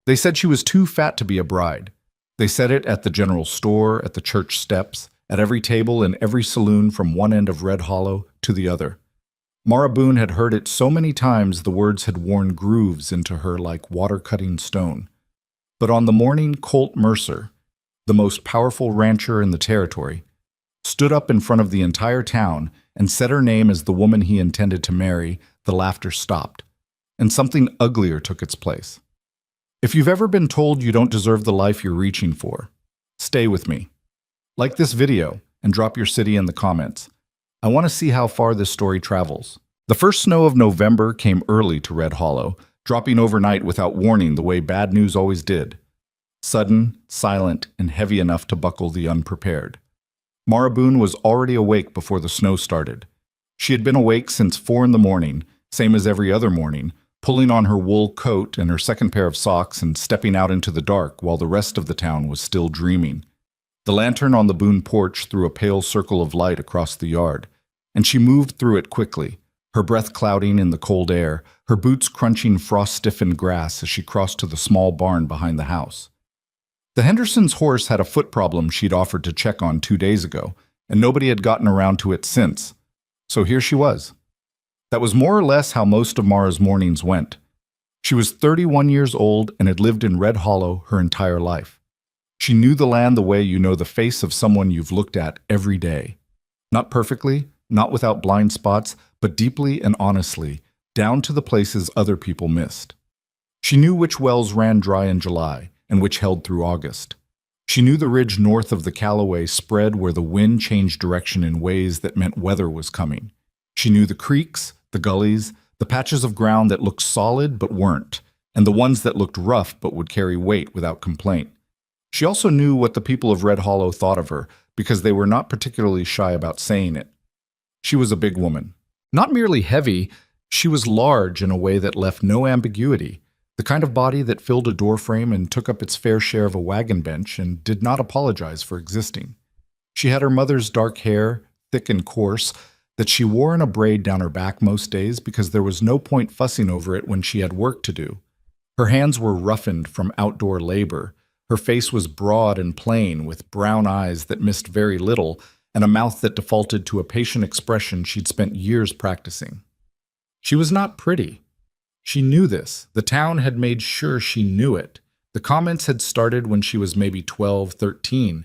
They said she was too fat to be a bride. They said it at the general store, at the church steps, at every table in every saloon from one end of Red Hollow to the other. Mara Boone had heard it so many times the words had worn grooves into her like water-cutting stone. But on the morning Colt Mercer, the most powerful rancher in the territory, stood up in front of the entire town and said her name as the woman he intended to marry, the laughter stopped, and something uglier took its place. If you've ever been told you don't deserve the life you're reaching for, stay with me. Like this video and drop your city in the comments. I want to see how far this story travels. The first snow of November came early to Red Hollow, dropping overnight without warning the way bad news always did. Sudden, silent, and heavy enough to buckle the unprepared. Mara Boone was already awake before the snow started. She had been awake since 4 in the morning, same as every other morning, pulling on her wool coat and her second pair of socks and stepping out into the dark while the rest of the town was still dreaming. The lantern on the Boone porch threw a pale circle of light across the yard, and she moved through it quickly, her breath clouding in the cold air, her boots crunching frost-stiffened grass as she crossed to the small barn behind the house. The Hendersons' horse had a foot problem she'd offered to check on 2 days ago, and nobody had gotten around to it since. So here she was. That was more or less how most of Mara's mornings went. She was 31 years old and had lived in Red Hollow her entire life. She knew the land the way you know the face of someone you've looked at every day. Not perfectly, not without blind spots, but deeply and honestly, down to the places other people missed. She knew which wells ran dry in July and which held through August. She knew the ridge north of the Callaway spread where the wind changed direction in ways that meant weather was coming. She knew the creeks, the gullies, the patches of ground that looked solid but weren't, and the ones that looked rough but would carry weight without complaint. She also knew what the people of Red Hollow thought of her, because they were not particularly shy about saying it. She was a big woman. Not merely heavy, she was large in a way that left no ambiguity, the kind of body that filled a doorframe and took up its fair share of a wagon bench and did not apologize for existing. She had her mother's dark hair, thick and coarse, that she wore in a braid down her back most days because there was no point fussing over it when she had work to do. Her hands were roughened from outdoor labor. Her face was broad and plain, with brown eyes that missed very little, and a mouth that defaulted to a patient expression she'd spent years practicing. She was not pretty. She knew this. The town had made sure she knew it. The comments had started when she was maybe 12, 13,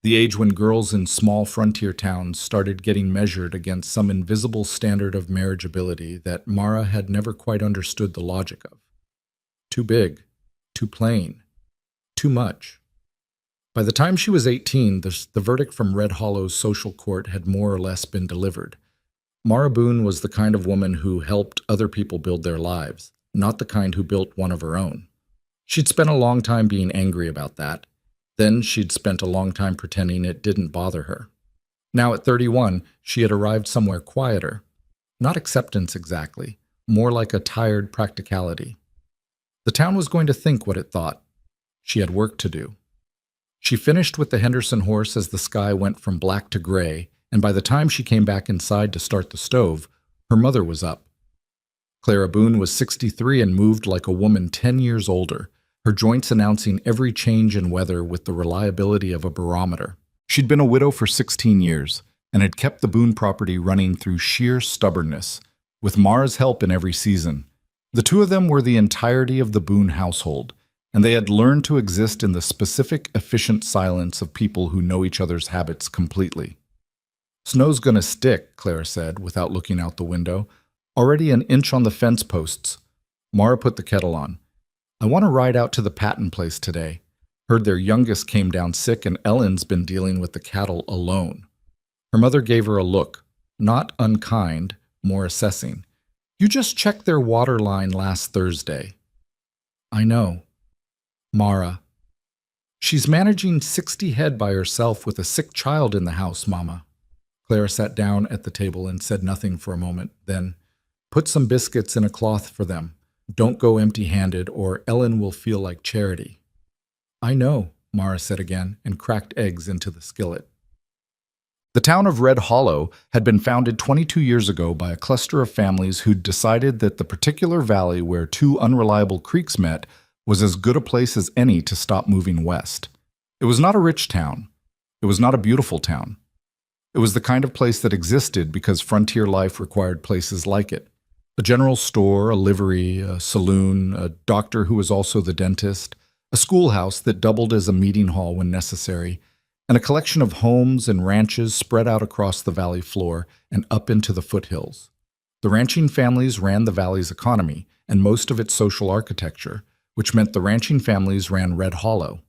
the age when girls in small frontier towns started getting measured against some invisible standard of marriageability that Mara had never quite understood the logic of. Too big, too plain, too much. By the time she was 18, the verdict from Red Hollow's social court had more or less been delivered. Mara Boone was the kind of woman who helped other people build their lives, not the kind who built one of her own. She'd spent a long time being angry about that. Then she'd spent a long time pretending it didn't bother her. Now at 31, she had arrived somewhere quieter. Not acceptance exactly, more like a tired practicality. The town was going to think what it thought. She had work to do. She finished with the Henderson horse as the sky went from black to gray, and by the time she came back inside to start the stove, her mother was up. Clara Boone was 63 and moved like a woman 10 years older, her joints announcing every change in weather with the reliability of a barometer. She'd been a widow for 16 years and had kept the Boone property running through sheer stubbornness, with Mara's help in every season. The two of them were the entirety of the Boone household, and they had learned to exist in the specific, efficient silence of people who know each other's habits completely. "Snow's gonna stick," Clara said, without looking out the window. "Already an inch on the fence posts." Mara put the kettle on. "I want to ride out to the Patton place today. Heard their youngest came down sick and Ellen's been dealing with the cattle alone." Her mother gave her a look, not unkind, more assessing. "You just checked their water line last Thursday." "I know." "Mara." "She's managing 60 head by herself with a sick child in the house, Mama." Clara sat down at the table and said nothing for a moment, then, "Put some biscuits in a cloth for them. Don't go empty-handed or Ellen will feel like charity." "I know," Mara said again, and cracked eggs into the skillet. The town of Red Hollow had been founded 22 years ago by a cluster of families who'd decided that the particular valley where two unreliable creeks met was as good a place as any to stop moving west. It was not a rich town. It was not a beautiful town. It was the kind of place that existed because frontier life required places like it. A general store, a livery, a saloon, a doctor who was also the dentist, a schoolhouse that doubled as a meeting hall when necessary, and a collection of homes and ranches spread out across the valley floor and up into the foothills. The ranching families ran the valley's economy and most of its social architecture, which meant the ranching families ran Red Hollow.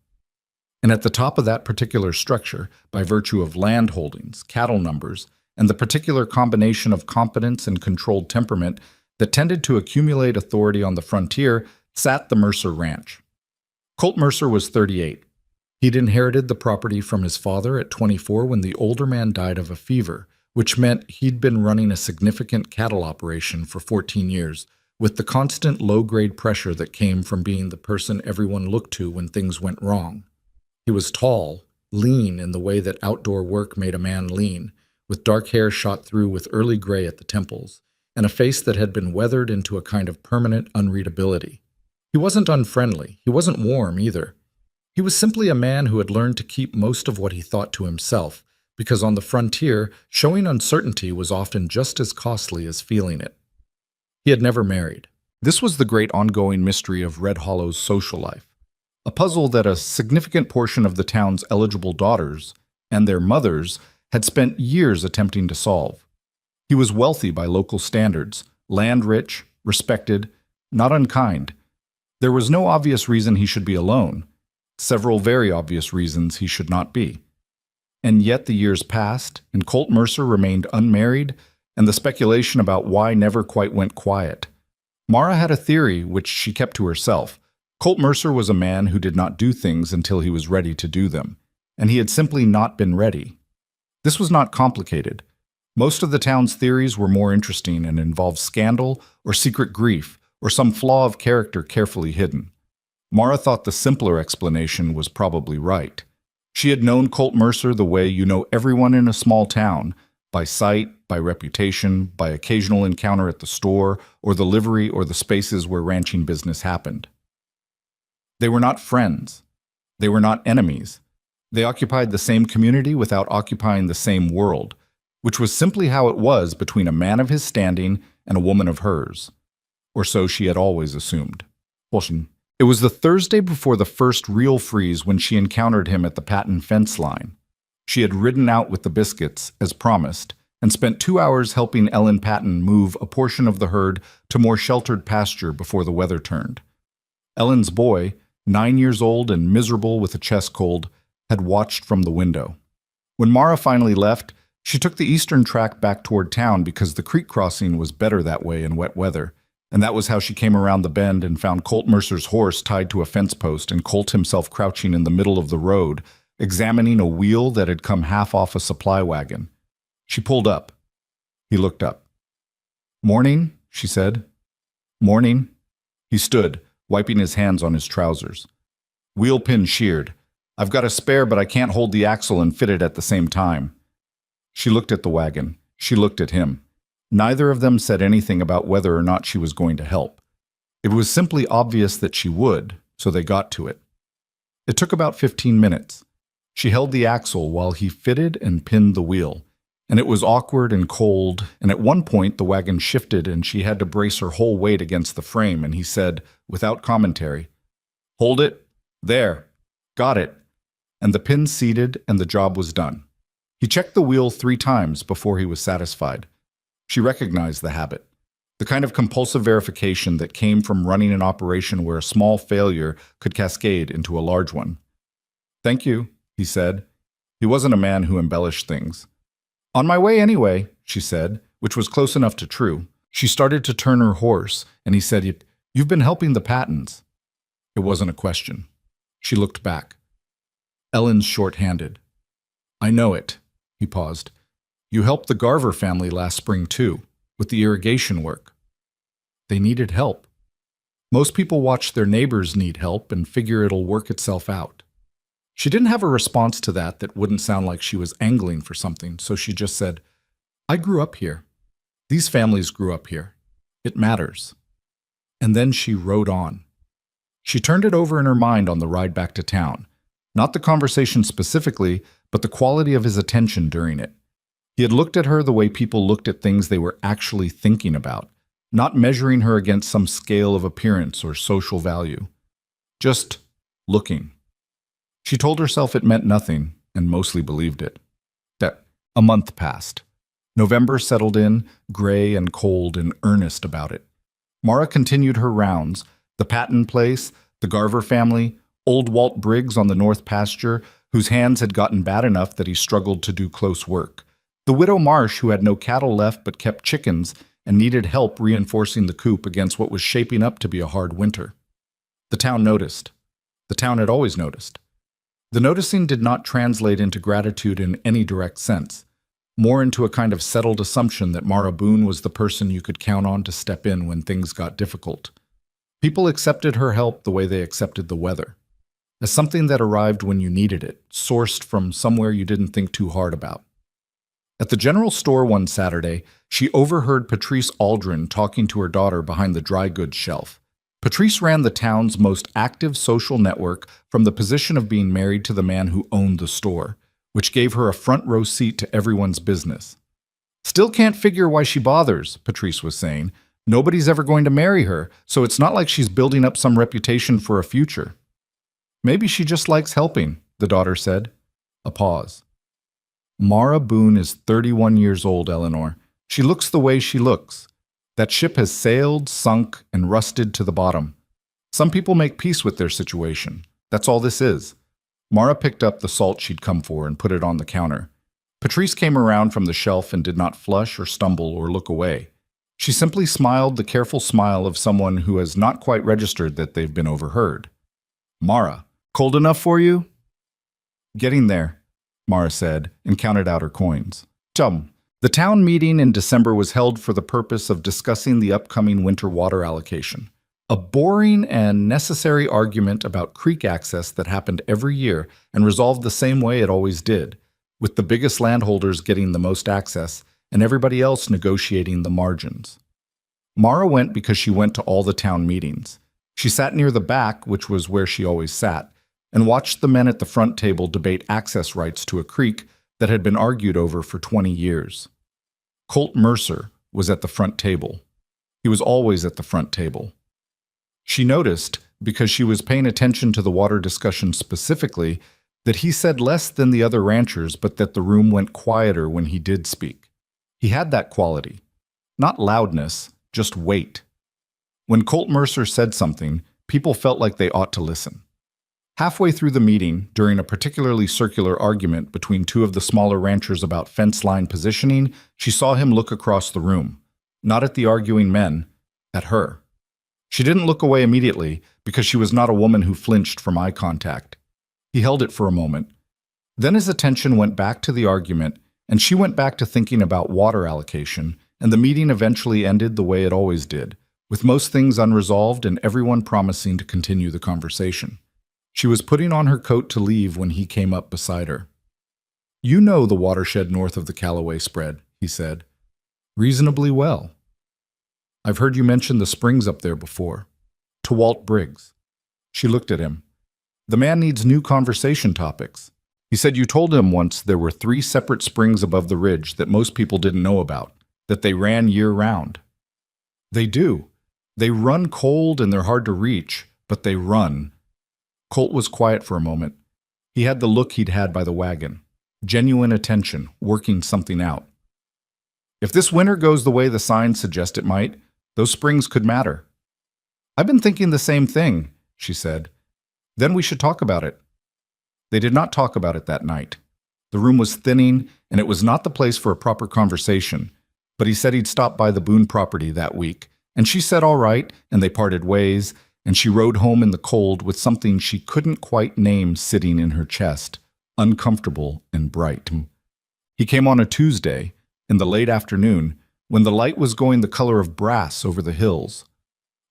And at the top of that particular structure, by virtue of land holdings, cattle numbers, and the particular combination of competence and controlled temperament that tended to accumulate authority on the frontier, sat the Mercer Ranch. Colt Mercer was 38. He'd inherited the property from his father at 24 when the older man died of a fever, which meant he'd been running a significant cattle operation for 14 years, with the constant low-grade pressure that came from being the person everyone looked to when things went wrong. He was tall, lean in the way that outdoor work made a man lean, with dark hair shot through with early gray at the temples, and a face that had been weathered into a kind of permanent unreadability. He wasn't unfriendly. He wasn't warm either. He was simply a man who had learned to keep most of what he thought to himself, because on the frontier, showing uncertainty was often just as costly as feeling it. He had never married. This was the great ongoing mystery of Red Hollow's social life. A puzzle that a significant portion of the town's eligible daughters and their mothers had spent years attempting to solve. He was wealthy by local standards, land-rich, respected, not unkind. There was no obvious reason he should be alone, several very obvious reasons he should not be. And yet the years passed, and Colt Mercer remained unmarried, and the speculation about why never quite went quiet. Mara had a theory which she kept to herself. Colt Mercer was a man who did not do things until he was ready to do them, and he had simply not been ready. This was not complicated. Most of the town's theories were more interesting and involved scandal or secret grief or some flaw of character carefully hidden. Mara thought the simpler explanation was probably right. She had known Colt Mercer the way you know everyone in a small town, by sight, by reputation, by occasional encounter at the store or the livery or the spaces where ranching business happened. They were not friends. They were not enemies. They occupied the same community without occupying the same world, which was simply how it was between a man of his standing and a woman of hers. Or so she had always assumed. It was the Thursday before the first real freeze when she encountered him at the Patton fence line. She had ridden out with the biscuits, as promised, and spent 2 hours helping Ellen Patton move a portion of the herd to more sheltered pasture before the weather turned. Ellen's boy, 9 years old and miserable with a chest cold, had watched from the window. When Mara finally left, she took the eastern track back toward town because the creek crossing was better that way in wet weather, and that was how she came around the bend and found Colt Mercer's horse tied to a fence post and Colt himself crouching in the middle of the road, examining a wheel that had come half off a supply wagon. She pulled up. He looked up. "Morning," she said. "Morning." He stood, wiping his hands on his trousers. "Wheel pin sheared. I've got a spare, but I can't hold the axle and fit it at the same time." She looked at the wagon. She looked at him. Neither of them said anything about whether or not she was going to help. It was simply obvious that she would, so they got to it. It took about 15 minutes. She held the axle while he fitted and pinned the wheel, and it was awkward and cold, and at one point the wagon shifted and she had to brace her whole weight against the frame, and he said, without commentary, "Hold it. There. Got it." And the pin seated and the job was done. He checked the wheel 3 times before he was satisfied. She recognized the habit, the kind of compulsive verification that came from running an operation where a small failure could cascade into a large one. "Thank you," he said. He wasn't a man who embellished things. "On my way anyway," she said, which was close enough to true. She started to turn her horse, and he said, "You've been helping the Pattons." It wasn't a question. She looked back. Ellen's short-handed. "I know it." He paused. "You helped the Garver family last spring, too, with the irrigation work." They needed help. Most people watch their neighbors need help and figure it'll work itself out. She didn't have a response to that wouldn't sound like she was angling for something, so she just said, "I grew up here. These families grew up here. It matters." And then she rode on. She turned it over in her mind on the ride back to town. Not the conversation specifically, but the quality of his attention during it. He had looked at her the way people looked at things they were actually thinking about, not measuring her against some scale of appearance or social value. Just looking. She told herself it meant nothing, and mostly believed it. That a month passed. November settled in, gray and cold and earnest about it. Mara continued her rounds, the Patton place, the Garver family, old Walt Briggs on the north pasture, whose hands had gotten bad enough that he struggled to do close work, the widow Marsh, who had no cattle left but kept chickens and needed help reinforcing the coop against what was shaping up to be a hard winter. The town noticed. The town had always noticed. The noticing did not translate into gratitude in any direct sense, more into a kind of settled assumption that Mara Boone was the person you could count on to step in when things got difficult. People accepted her help the way they accepted the weather, as something that arrived when you needed it, sourced from somewhere you didn't think too hard about. At the general store one Saturday, she overheard Patrice Aldrin talking to her daughter behind the dry goods shelf. Patrice ran the town's most active social network from the position of being married to the man who owned the store, which gave her a front row seat to everyone's business. "Still can't figure why she bothers," Patrice was saying. "Nobody's ever going to marry her, so it's not like she's building up some reputation for a future." "Maybe she just likes helping," the daughter said. A pause. "Mara Boone is 31 years old, Eleanor. She looks the way she looks. That ship has sailed, sunk, and rusted to the bottom. Some people make peace with their situation. That's all this is." Mara picked up the salt she'd come for and put it on the counter. Patrice came around from the shelf and did not flush or stumble or look away. She simply smiled the careful smile of someone who has not quite registered that they've been overheard. "Mara, cold enough for you?" "Getting there," Mara said, and counted out her coins. "Chum." The town meeting in December was held for the purpose of discussing the upcoming winter water allocation. A boring and necessary argument about creek access that happened every year and resolved the same way it always did, with the biggest landholders getting the most access and everybody else negotiating the margins. Mara went because she went to all the town meetings. She sat near the back, which was where she always sat, and watched the men at the front table debate access rights to a creek that had been argued over for 20 years. Colt Mercer was at the front table. He was always at the front table. She noticed, because she was paying attention to the water discussion specifically, that he said less than the other ranchers, but that the room went quieter when he did speak. He had that quality. Not loudness, just weight. When Colt Mercer said something, people felt like they ought to listen. Halfway through the meeting, during a particularly circular argument between two of the smaller ranchers about fence line positioning, she saw him look across the room, not at the arguing men, at her. She didn't look away immediately because she was not a woman who flinched from eye contact. He held it for a moment. Then his attention went back to the argument, and she went back to thinking about water allocation, and the meeting eventually ended the way it always did, with most things unresolved and everyone promising to continue the conversation. She was putting on her coat to leave when he came up beside her. "You know the watershed north of the Callaway spread," he said. "Reasonably well. I've heard you mention the springs up there before." To Walt Briggs. She looked at him. "The man needs new conversation topics. He said you told him once there were 3 separate springs above the ridge that most people didn't know about, that they ran year-round." "They do. They run cold and they're hard to reach, but they run." Colt was quiet for a moment. He had the look he'd had by the wagon. Genuine attention, working something out. "If this winter goes the way the signs suggest it might, those springs could matter." "I've been thinking the same thing," she said. "Then we should talk about it." They did not talk about it that night. The room was thinning, and it was not the place for a proper conversation, but he said he'd stop by the Boone property that week, and she said all right, and they parted ways, and she rode home in the cold with something she couldn't quite name sitting in her chest, uncomfortable and bright. He came on a Tuesday, in the late afternoon, when the light was going the color of brass over the hills.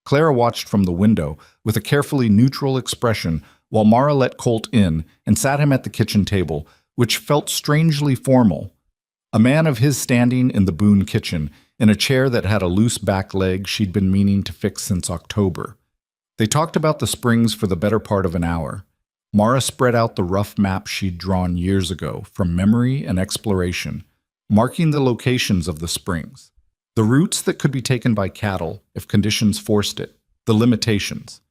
Clara watched from the window with a carefully neutral expression while Mara let Colt in and sat him at the kitchen table, which felt strangely formal. A man of his standing in the Boone kitchen, in a chair that had a loose back leg she'd been meaning to fix since October. They talked about the springs for the better part of an hour. Mara spread out the rough map she'd drawn years ago from memory and exploration, marking the locations of the springs, the routes that could be taken by cattle if conditions forced it, the limitations.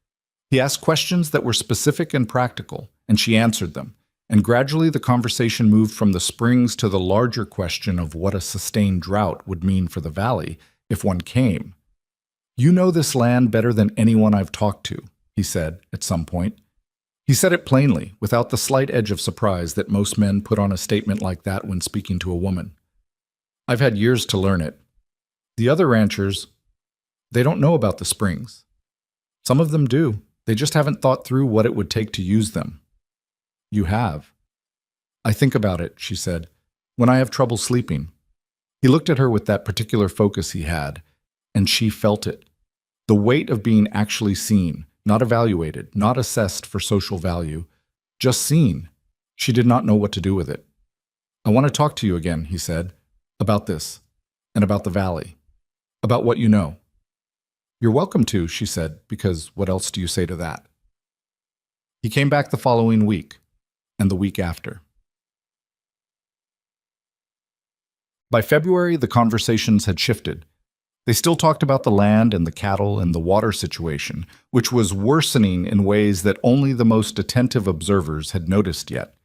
He asked questions that were specific and practical, and she answered them, and gradually the conversation moved from the springs to the larger question of what a sustained drought would mean for the valley if one came. "You know this land better than anyone I've talked to," he said at some point. He said it plainly, without the slight edge of surprise that most men put on a statement like that when speaking to a woman. "I've had years to learn it. The other ranchers, they don't know about the springs. Some of them do. They just haven't thought through what it would take to use them. You have." "I think about it," she said, "when I have trouble sleeping." He looked at her with that particular focus he had, and she felt it. The weight of being actually seen, not evaluated, not assessed for social value, just seen. She did not know what to do with it. "I want to talk to you again," he said, "about this, and about the valley, about what you know." "You're welcome to," she said, "because what else do you say to that?" He came back the following week, and the week after. By February, the conversations had shifted. They still talked about the land and the cattle and the water situation, which was worsening in ways that only the most attentive observers had noticed yet.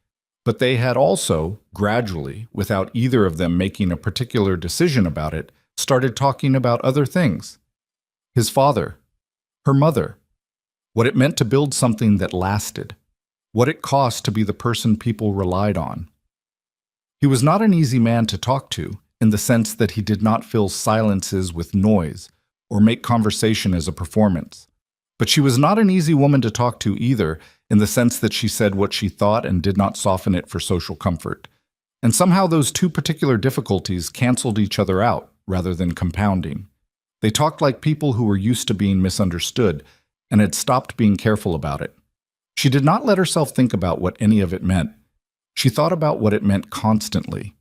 But they had also, gradually, without either of them making a particular decision about it, started talking about other things. His father, her mother, what it meant to build something that lasted, what it cost to be the person people relied on. He was not an easy man to talk to, in the sense that he did not fill silences with noise or make conversation as a performance. But she was not an easy woman to talk to either, in the sense that she said what she thought and did not soften it for social comfort. And somehow those two particular difficulties canceled each other out, rather than compounding. They talked like people who were used to being misunderstood and had stopped being careful about it. She did not let herself think about what any of it meant. She thought about what it meant constantly.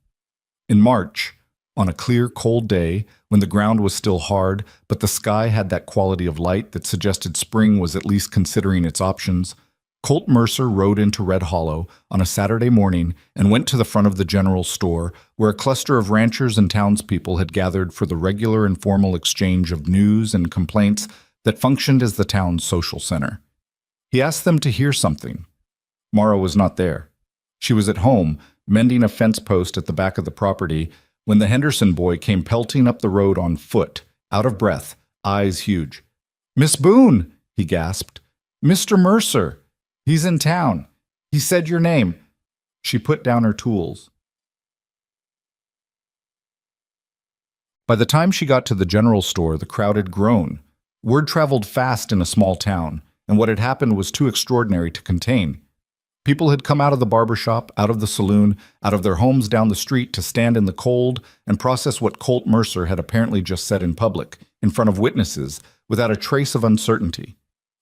In March, on a clear, cold day, when the ground was still hard, but the sky had that quality of light that suggested spring was at least considering its options, Colt Mercer rode into Red Hollow on a Saturday morning and went to the front of the general store, where a cluster of ranchers and townspeople had gathered for the regular informal exchange of news and complaints that functioned as the town's social center. He asked them to hear something. Mara was not there. She was at home, mending a fence post at the back of the property, when the Henderson boy came pelting up the road on foot, out of breath, eyes huge. "Miss Boone," he gasped. "Mr. Mercer. He's in town. He said your name." She put down her tools. By the time she got to the general store, the crowd had grown. Word traveled fast in a small town, and what had happened was too extraordinary to contain. People had come out of the barber shop, out of the saloon, out of their homes down the street to stand in the cold and process what Colt Mercer had apparently just said in public, in front of witnesses, without a trace of uncertainty.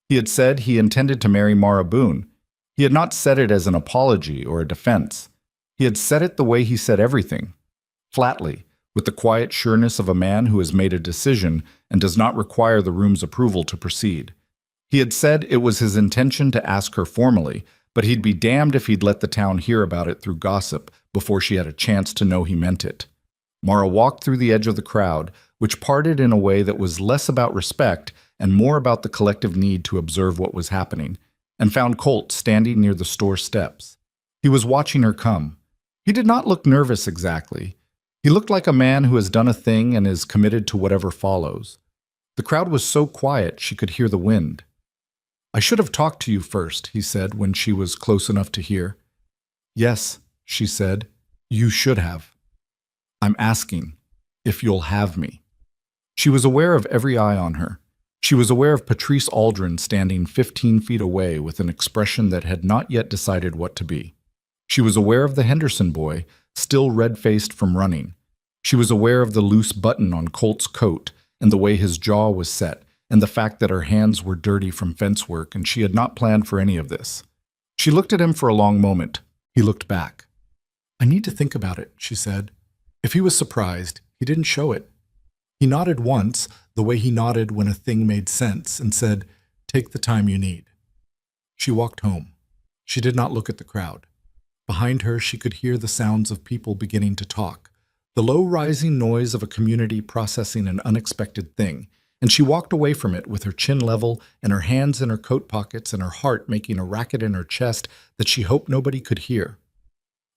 He had said he intended to marry Mara Boone. He had not said it as an apology or a defense. He had said it the way he said everything, flatly, with the quiet sureness of a man who has made a decision and does not require the room's approval to proceed. He had said it was his intention to ask her formally, but he'd be damned if he'd let the town hear about it through gossip before she had a chance to know he meant it. Mara walked through the edge of the crowd, which parted in a way that was less about respect and more about the collective need to observe what was happening, and found Colt standing near the store steps. He was watching her come. He did not look nervous exactly. He looked like a man who has done a thing and is committed to whatever follows. The crowd was so quiet she could hear the wind. "I should have talked to you first," he said when she was close enough to hear. "Yes," she said, "you should have. I'm asking if you'll have me." She was aware of every eye on her. She was aware of Patrice Aldrin standing 15 feet away with an expression that had not yet decided what to be. She was aware of the Henderson boy, still red-faced from running. She was aware of the loose button on Colt's coat and the way his jaw was set, and the fact that her hands were dirty from fence work, and she had not planned for any of this. She looked at him for a long moment. He looked back. "I need to think about it," she said. If he was surprised, he didn't show it. He nodded once, the way he nodded when a thing made sense, and said, Take the time you need." She walked home. She did not look at the crowd. Behind her, she could hear the sounds of people beginning to talk, the low rising noise of a community processing an unexpected thing, and she walked away from it with her chin level and her hands in her coat pockets and her heart making a racket in her chest that she hoped nobody could hear.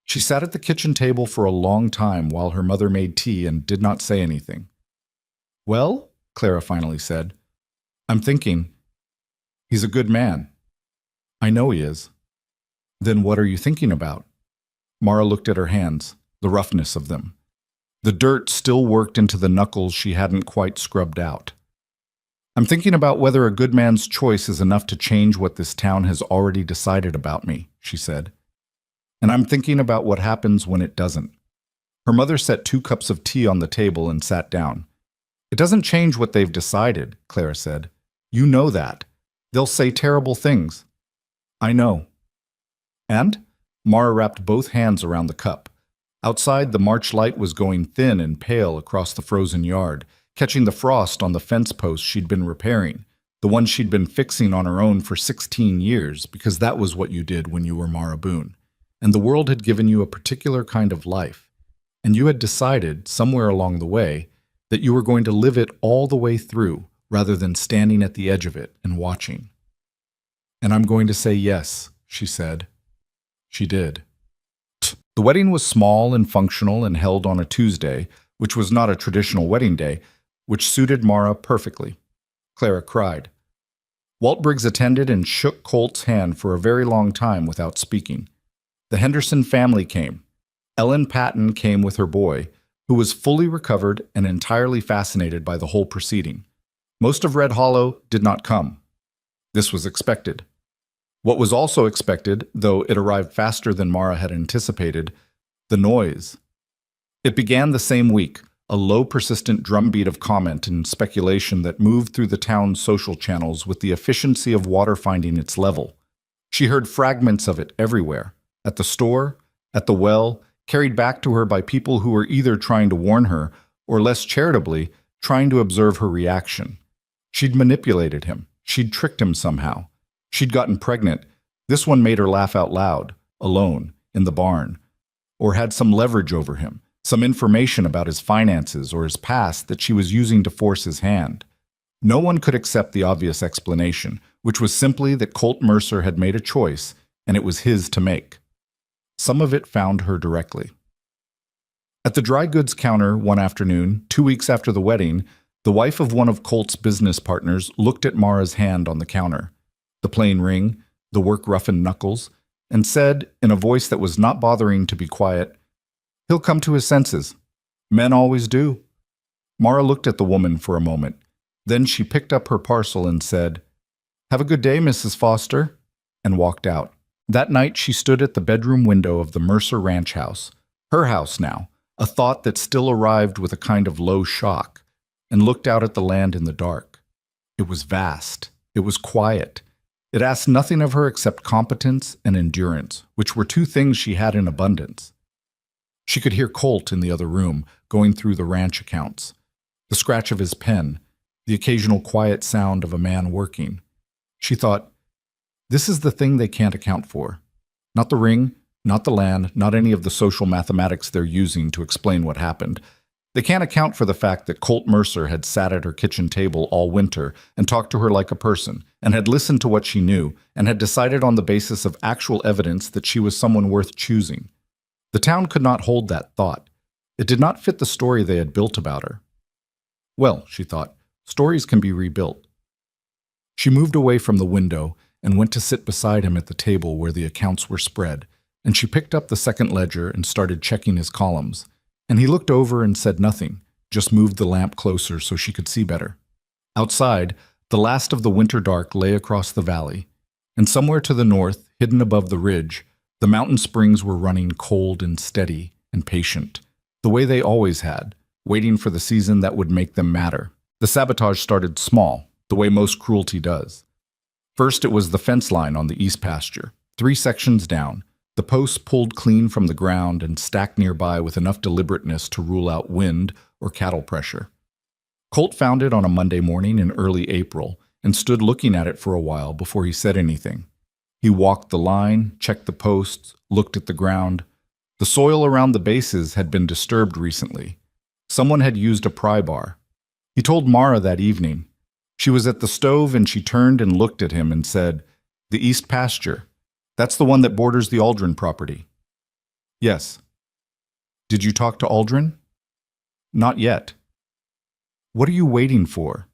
She sat at the kitchen table for a long time while her mother made tea and did not say anything. "Well," Clara finally said, "I'm thinking. He's a good man." "I know he is." "Then what are you thinking about?" Mara looked at her hands, the roughness of them. The dirt still worked into the knuckles she hadn't quite scrubbed out. "I'm thinking about whether a good man's choice is enough to change what this town has already decided about me," she said. "And I'm thinking about what happens when it doesn't." Her mother set 2 cups of tea on the table and sat down. "It doesn't change what they've decided," Clara said. "You know that. They'll say terrible things." "I know." "And?" Mara wrapped both hands around the cup. Outside, the March light was going thin and pale across the frozen yard, catching the frost on the fence post she'd been repairing, the one she'd been fixing on her own for 16 years, because that was what you did when you were Mara Boone. And the world had given you a particular kind of life, and you had decided, somewhere along the way, that you were going to live it all the way through, rather than standing at the edge of it and watching. "And I'm going to say yes," she said. She did. The wedding was small and functional and held on a Tuesday, which was not a traditional wedding day, which suited Mara perfectly. Clara cried. Walt Briggs attended and shook Colt's hand for a very long time without speaking. The Henderson family came. Ellen Patton came with her boy, who was fully recovered and entirely fascinated by the whole proceeding. Most of Red Hollow did not come. This was expected. What was also expected, though it arrived faster than Mara had anticipated, the noise. It began the same week, a low, persistent drumbeat of comment and speculation that moved through the town's social channels with the efficiency of water finding its level. She heard fragments of it everywhere, at the store, at the well, carried back to her by people who were either trying to warn her or, less charitably, trying to observe her reaction. She'd manipulated him. She'd tricked him somehow. She'd gotten pregnant. This one made her laugh out loud, alone, in the barn. Or had some leverage over him, some information about his finances or his past that she was using to force his hand. No one could accept the obvious explanation, which was simply that Colt Mercer had made a choice, and it was his to make. Some of it found her directly. At the dry goods counter one afternoon, 2 weeks after the wedding, the wife of one of Colt's business partners looked at Mara's hand on the counter, the plain ring, the work-roughened knuckles, and said, in a voice that was not bothering to be quiet, "He'll come to his senses. Men always do." Mara looked at the woman for a moment. Then she picked up her parcel and said, "Have a good day, Mrs. Foster," and walked out. That night she stood at the bedroom window of the Mercer Ranch house, her house now, a thought that still arrived with a kind of low shock, and looked out at the land in the dark. It was vast. It was quiet. It asked nothing of her except competence and endurance, which were 2 things she had in abundance. She could hear Colt in the other room, going through the ranch accounts, the scratch of his pen, the occasional quiet sound of a man working. She thought, this is the thing they can't account for. Not the ring, not the land, not any of the social mathematics they're using to explain what happened. They can't account for the fact that Colt Mercer had sat at her kitchen table all winter and talked to her like a person, and had listened to what she knew, and had decided on the basis of actual evidence that she was someone worth choosing. The town could not hold that thought. It did not fit the story they had built about her. Well, she thought, stories can be rebuilt. She moved away from the window and went to sit beside him at the table where the accounts were spread, and she picked up the second ledger and started checking his columns. And he looked over and said nothing, just moved the lamp closer so she could see better. Outside, the last of the winter dark lay across the valley, and somewhere to the north, hidden above the ridge, the mountain springs were running cold and steady and patient, the way they always had, waiting for the season that would make them matter. The sabotage started small, the way most cruelty does. First, it was the fence line on the east pasture, 3 sections down, the posts pulled clean from the ground and stacked nearby with enough deliberateness to rule out wind or cattle pressure. Colt found it on a Monday morning in early April, and stood looking at it for a while before he said anything. He walked the line, checked the posts, looked at the ground. The soil around the bases had been disturbed recently. Someone had used a pry bar. He told Mara that evening. She was at the stove and she turned and looked at him and said, "The east pasture. That's the one that borders the Aldrin property." "Yes." "Did you talk to Aldrin?" "Not yet." "What are you waiting for?"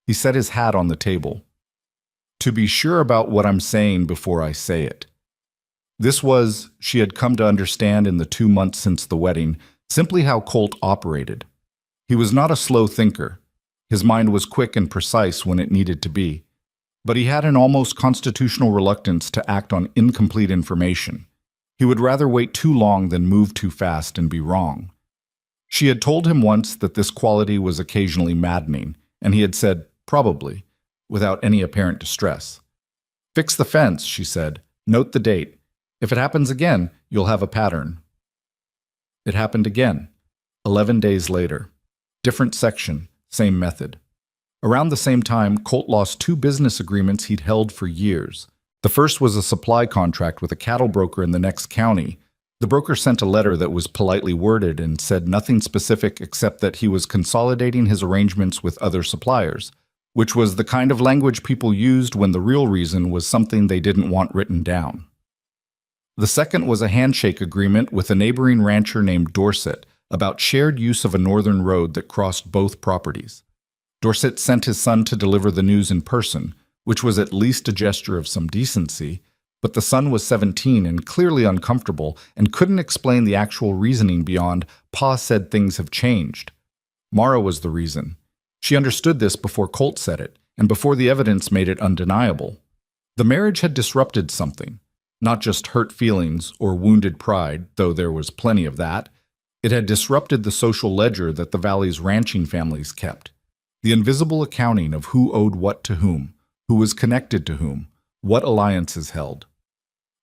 He set his hat on the table. "To be sure about what I'm saying before I say it." This was, she had come to understand in the 2 months since the wedding, simply how Colt operated. He was not a slow thinker. His mind was quick and precise when it needed to be. But he had an almost constitutional reluctance to act on incomplete information. He would rather wait too long than move too fast and be wrong. She had told him once that this quality was occasionally maddening, and he had said, "Probably," without any apparent distress. "Fix the fence," she said. "Note the date. If it happens again, you'll have a pattern." It happened again, 11 days later. Different section, same method. Around the same time, Colt lost 2 business agreements he'd held for years. The first was a supply contract with a cattle broker in the next county. The broker sent a letter that was politely worded and said nothing specific except that he was consolidating his arrangements with other suppliers, which was the kind of language people used when the real reason was something they didn't want written down. The second was a handshake agreement with a neighboring rancher named Dorset about shared use of a northern road that crossed both properties. Dorset sent his son to deliver the news in person, which was at least a gesture of some decency, but the son was 17 and clearly uncomfortable and couldn't explain the actual reasoning beyond, "Pa said things have changed." Mara was the reason. She understood this before Colt said it, and before the evidence made it undeniable. The marriage had disrupted something. Not just hurt feelings or wounded pride, though there was plenty of that. It had disrupted the social ledger that the valley's ranching families kept. The invisible accounting of who owed what to whom, who was connected to whom, what alliances held.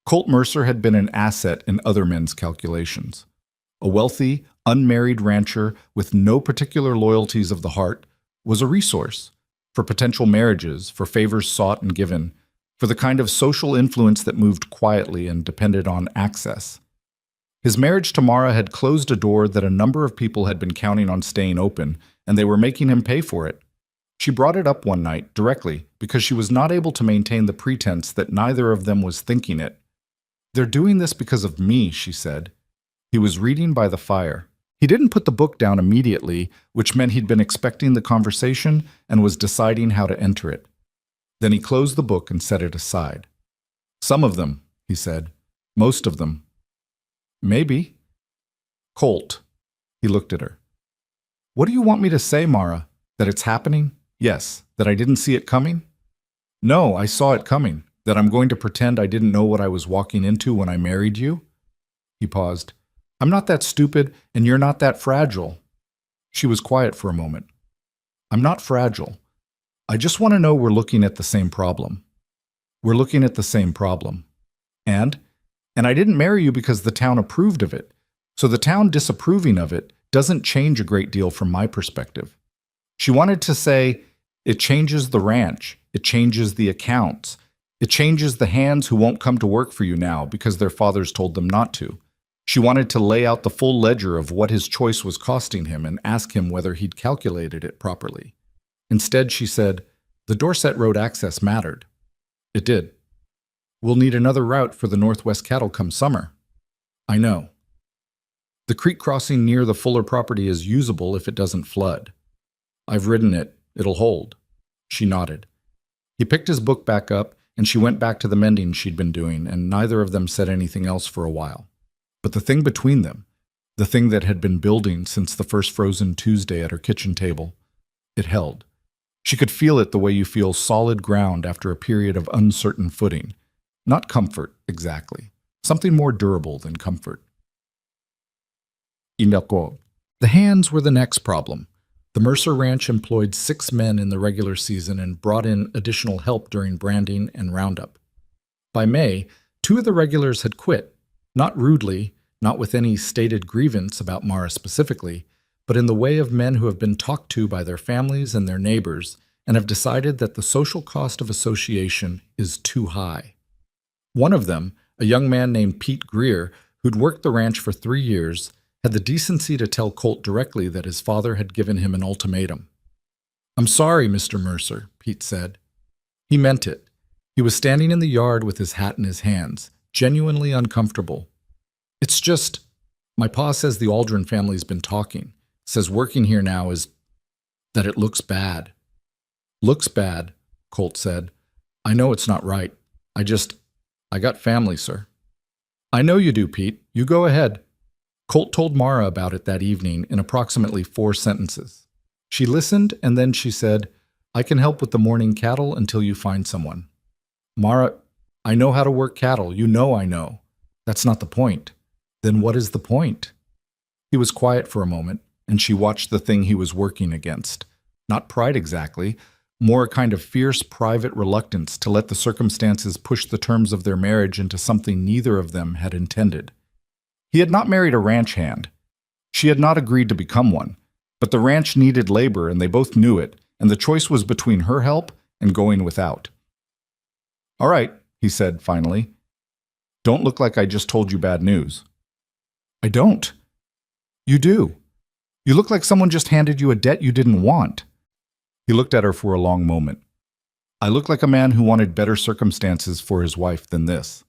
Colt Mercer had been an asset in other men's calculations. A wealthy, unmarried rancher with no particular loyalties of the heart was a resource for potential marriages, for favors sought and given, for the kind of social influence that moved quietly and depended on access. His marriage to Mara had closed a door that a number of people had been counting on staying open, and they were making him pay for it. She brought it up one night, directly, because she was not able to maintain the pretense that neither of them was thinking it. "They're doing this because of me," she said. He was reading by the fire. He didn't put the book down immediately, which meant he'd been expecting the conversation and was deciding how to enter it. Then he closed the book and set it aside. "Some of them," he said. "Most of them." "Maybe." "Colt." He looked at her. "What do you want me to say, Mara? That it's happening? Yes. That I didn't see it coming? No, I saw it coming. That I'm going to pretend I didn't know what I was walking into when I married you?" He paused. "I'm not that stupid, and you're not that fragile." She was quiet for a moment. "I'm not fragile. I just want to know we're looking at the same problem. We're looking at the same problem. And I didn't marry you because the town approved of it. So the town disapproving of it doesn't change a great deal from my perspective." She wanted to say, "It changes the ranch. It changes the accounts. It changes the hands who won't come to work for you now because their fathers told them not to." She wanted to lay out the full ledger of what his choice was costing him and ask him whether he'd calculated it properly. Instead, she said, "The Dorset Road access mattered." "It did." "We'll need another route for the Northwest cattle come summer." "I know." "The creek crossing near the Fuller property is usable if it doesn't flood." "I've ridden it. It'll hold." She nodded. He picked his book back up, and she went back to the mending she'd been doing, and neither of them said anything else for a while. But the thing between them, the thing that had been building since the first frozen Tuesday at her kitchen table, it held. She could feel it the way you feel solid ground after a period of uncertain footing. Not comfort, exactly. Something more durable than comfort. The hands were the next problem. The Mercer Ranch employed 6 men in the regular season and brought in additional help during branding and roundup. By May, 2 of the regulars had quit, not rudely, not with any stated grievance about Mara specifically, but in the way of men who have been talked to by their families and their neighbors, and have decided that the social cost of association is too high. One of them, a young man named Pete Greer, who'd worked the ranch for 3 years, had the decency to tell Colt directly that his father had given him an ultimatum. "I'm sorry, Mr. Mercer," Pete said. He meant it. He was standing in the yard with his hat in his hands, genuinely uncomfortable. "It's just, my pa says the Aldrin family's been talking, says working here now is that it looks bad." "Looks bad," Colt said. "I know it's not right. I got family, sir." "I know you do, Pete. You go ahead." Colt told Mara about it that evening in approximately 4 sentences. She listened, and then she said, "I can help with the morning cattle until you find someone." "Mara, I know how to work cattle. You know I know. That's not the point." "Then what is the point?" He was quiet for a moment, and she watched the thing he was working against. Not pride exactly, more a kind of fierce private reluctance to let the circumstances push the terms of their marriage into something neither of them had intended. He had not married a ranch hand. She had not agreed to become one, but the ranch needed labor and they both knew it, and the choice was between her help and going without. "All right," he said finally. "Don't look like I just told you bad news." "I don't." "You do. You look like someone just handed you a debt you didn't want." He looked at her for a long moment. "I look like a man who wanted better circumstances for his wife than this."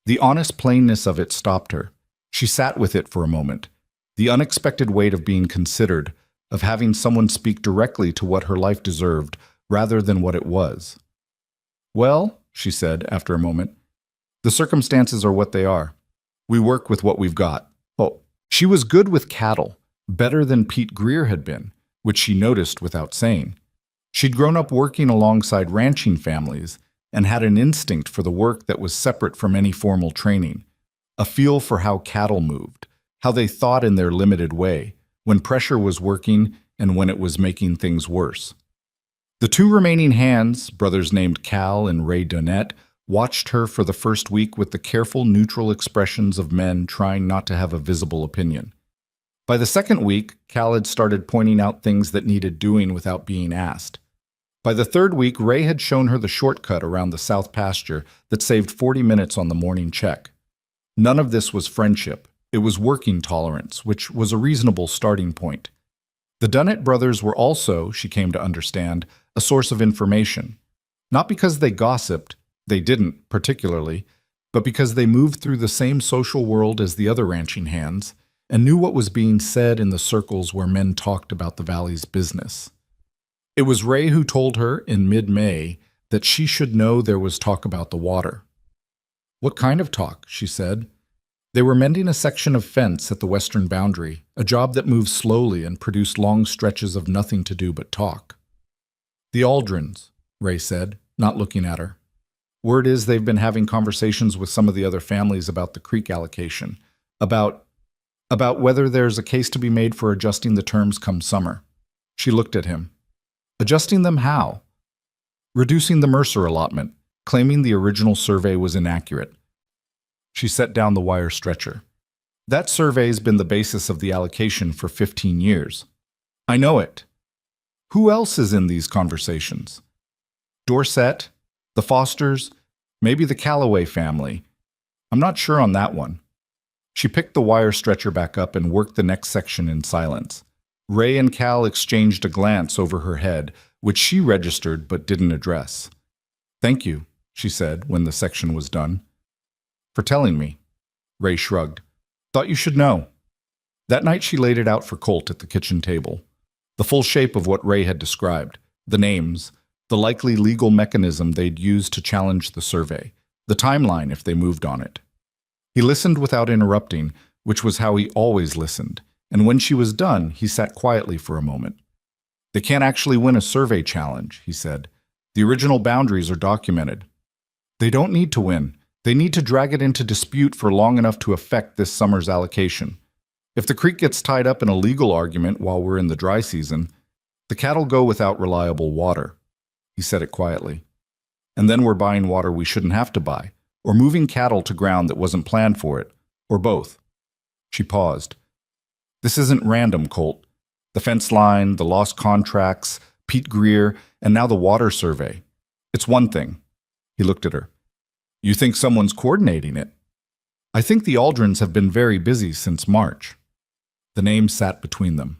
The honest plainness of it stopped her. She sat with it for a moment. The unexpected weight of being considered, of having someone speak directly to what her life deserved rather than what it was. "Well," she said after a moment, "the circumstances are what they are. We work with what we've got." Oh, she was good with cattle, better than Pete Greer had been, which she noticed without saying. She'd grown up working alongside ranching families and had an instinct for the work that was separate from any formal training, a feel for how cattle moved, how they thought in their limited way, when pressure was working and when it was making things worse. The 2 remaining hands, brothers named Cal and Ray Donette, watched her for the first week with the careful, neutral expressions of men trying not to have a visible opinion. By the second week, Cal had started pointing out things that needed doing without being asked. By the 3rd week, Ray had shown her the shortcut around the south pasture that saved 40 minutes on the morning check. None of this was friendship. It was working tolerance, which was a reasonable starting point. The Dunnett brothers were also, she came to understand, a source of information. Not because they gossiped, they didn't particularly, but because they moved through the same social world as the other ranching hands and knew what was being said in the circles where men talked about the valley's business. It was Ray who told her in mid-May that she should know there was talk about the water. "What kind of talk?" she said. They were mending a section of fence at the western boundary, a job that moved slowly and produced long stretches of nothing to do but talk. "The Aldrins," Ray said, not looking at her. "Word is they've been having conversations with some of the other families about the creek allocation, about whether there's a case to be made for adjusting the terms come summer." She looked at him. "Adjusting them how?" "Reducing the Mercer allotment, claiming the original survey was inaccurate." She set down the wire stretcher. "That survey's been the basis of the allocation for 15 years. "I know it." "Who else is in these conversations?" "Dorset, the Fosters, maybe the Calloway family. I'm not sure on that one." She picked the wire stretcher back up and worked the next section in silence. Ray and Cal exchanged a glance over her head, which she registered but didn't address. "Thank you," she said when the section was done. "For telling me." Ray shrugged. "Thought you should know." That night she laid it out for Colt at the kitchen table. The full shape of what Ray had described, the names, the likely legal mechanism they'd use to challenge the survey, the timeline if they moved on it. He listened without interrupting, which was how he always listened, and when she was done, he sat quietly for a moment. "They can't actually win a survey challenge," he said. "The original boundaries are documented. They don't need to win. They need to drag it into dispute for long enough to affect this summer's allocation. If the creek gets tied up in a legal argument while we're in the dry season, the cattle go without reliable water." He said it quietly. "And then we're buying water we shouldn't have to buy, or moving cattle to ground that wasn't planned for it, or both." She paused. "This isn't random, Colt. The fence line, the lost contracts, Pete Greer, and now the water survey. It's one thing. He looked at her. You think someone's coordinating it? I think the Aldrins have been very busy since March. The name sat between them.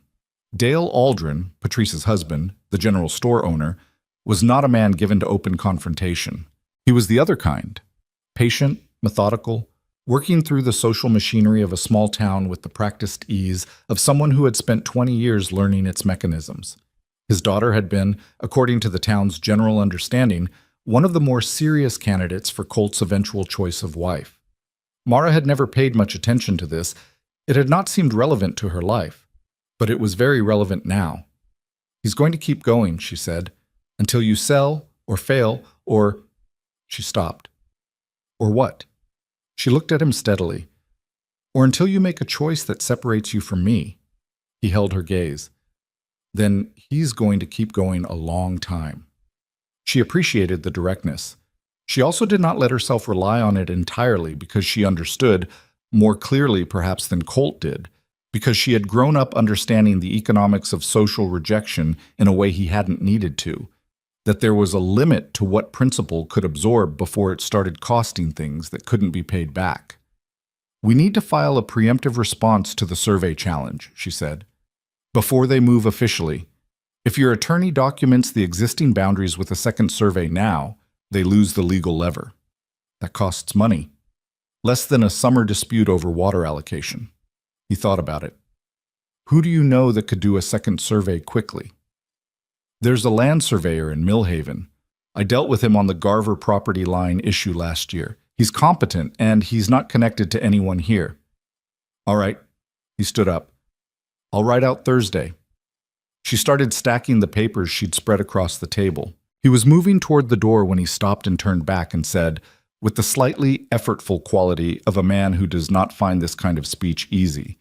Dale Aldrin, Patrice's husband, the general store owner, was not a man given to open confrontation. He was the other kind, patient, methodical, working through the social machinery of a small town with the practiced ease of someone who had spent 20 years learning its mechanisms. His daughter had been, according to the town's general understanding, one of the more serious candidates for Colt's eventual choice of wife. Mara had never paid much attention to this. It had not seemed relevant to her life, but it was very relevant now. He's going to keep going, she said, until you sell or fail or... She stopped. Or what? She looked at him steadily. Or until you make a choice that separates you from me. He held her gaze. Then he's going to keep going a long time. She appreciated the directness. She also did not let herself rely on it entirely because she understood, more clearly perhaps than Colt did, because she had grown up understanding the economics of social rejection in a way he hadn't needed to, that there was a limit to what principle could absorb before it started costing things that couldn't be paid back. We need to file a preemptive response to the survey challenge, she said, before they move officially. If your attorney documents the existing boundaries with a second survey now, they lose the legal lever. That costs money. Less than a summer dispute over water allocation. He thought about it. Who do you know that could do a second survey quickly? There's a land surveyor in Millhaven. I dealt with him on the Garver property line issue last year. He's competent, and he's not connected to anyone here. All right. He stood up. I'll write out Thursday. She started stacking the papers she'd spread across the table. He was moving toward the door when he stopped and turned back and said, with the slightly effortful quality of a man who does not find this kind of speech easy,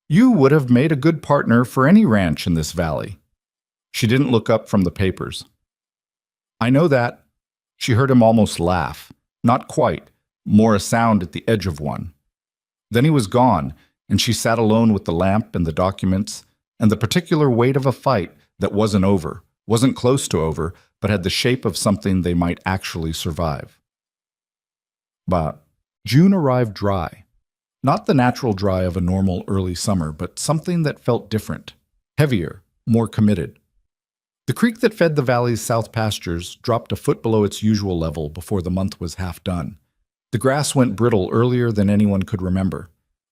"You would have made a good partner for any ranch in this valley." She didn't look up from the papers. I know that. She heard him almost laugh. Not quite, more a sound at the edge of one. Then he was gone, and she sat alone with the lamp and the documents and the particular weight of a fight that wasn't over, wasn't close to over, but had the shape of something they might actually survive. But June arrived dry. Not the natural dry of a normal early summer, but something that felt different, heavier, more committed. The creek that fed the valley's south pastures dropped a foot below its usual level before the month was half done. The grass went brittle earlier than anyone could remember.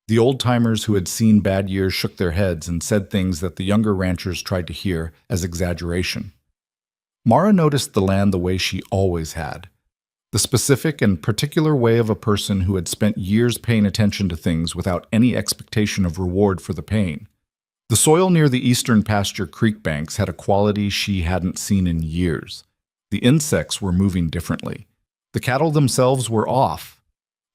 The old-timers who had seen bad years shook their heads and said things that the younger ranchers tried to hear as exaggeration. Mara noticed the land the way she always had, the specific and particular way of a person who had spent years paying attention to things without any expectation of reward for the pain. The soil near the eastern pasture creek banks had a quality she hadn't seen in years. The insects were moving differently. The cattle themselves were off.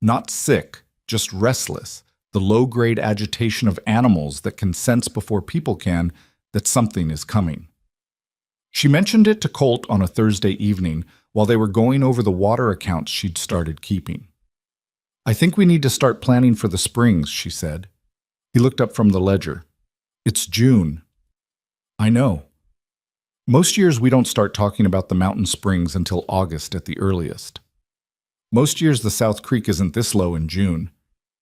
Not sick, just restless. The low-grade agitation of animals that can sense before people can that something is coming. She mentioned it to Colt on a Thursday evening while they were going over the water accounts she'd started keeping. I think we need to start planning for the springs, she said. He looked up from the ledger. It's June. I know. Most years we don't start talking about the mountain springs until August at the earliest. Most years the South Creek isn't this low in June.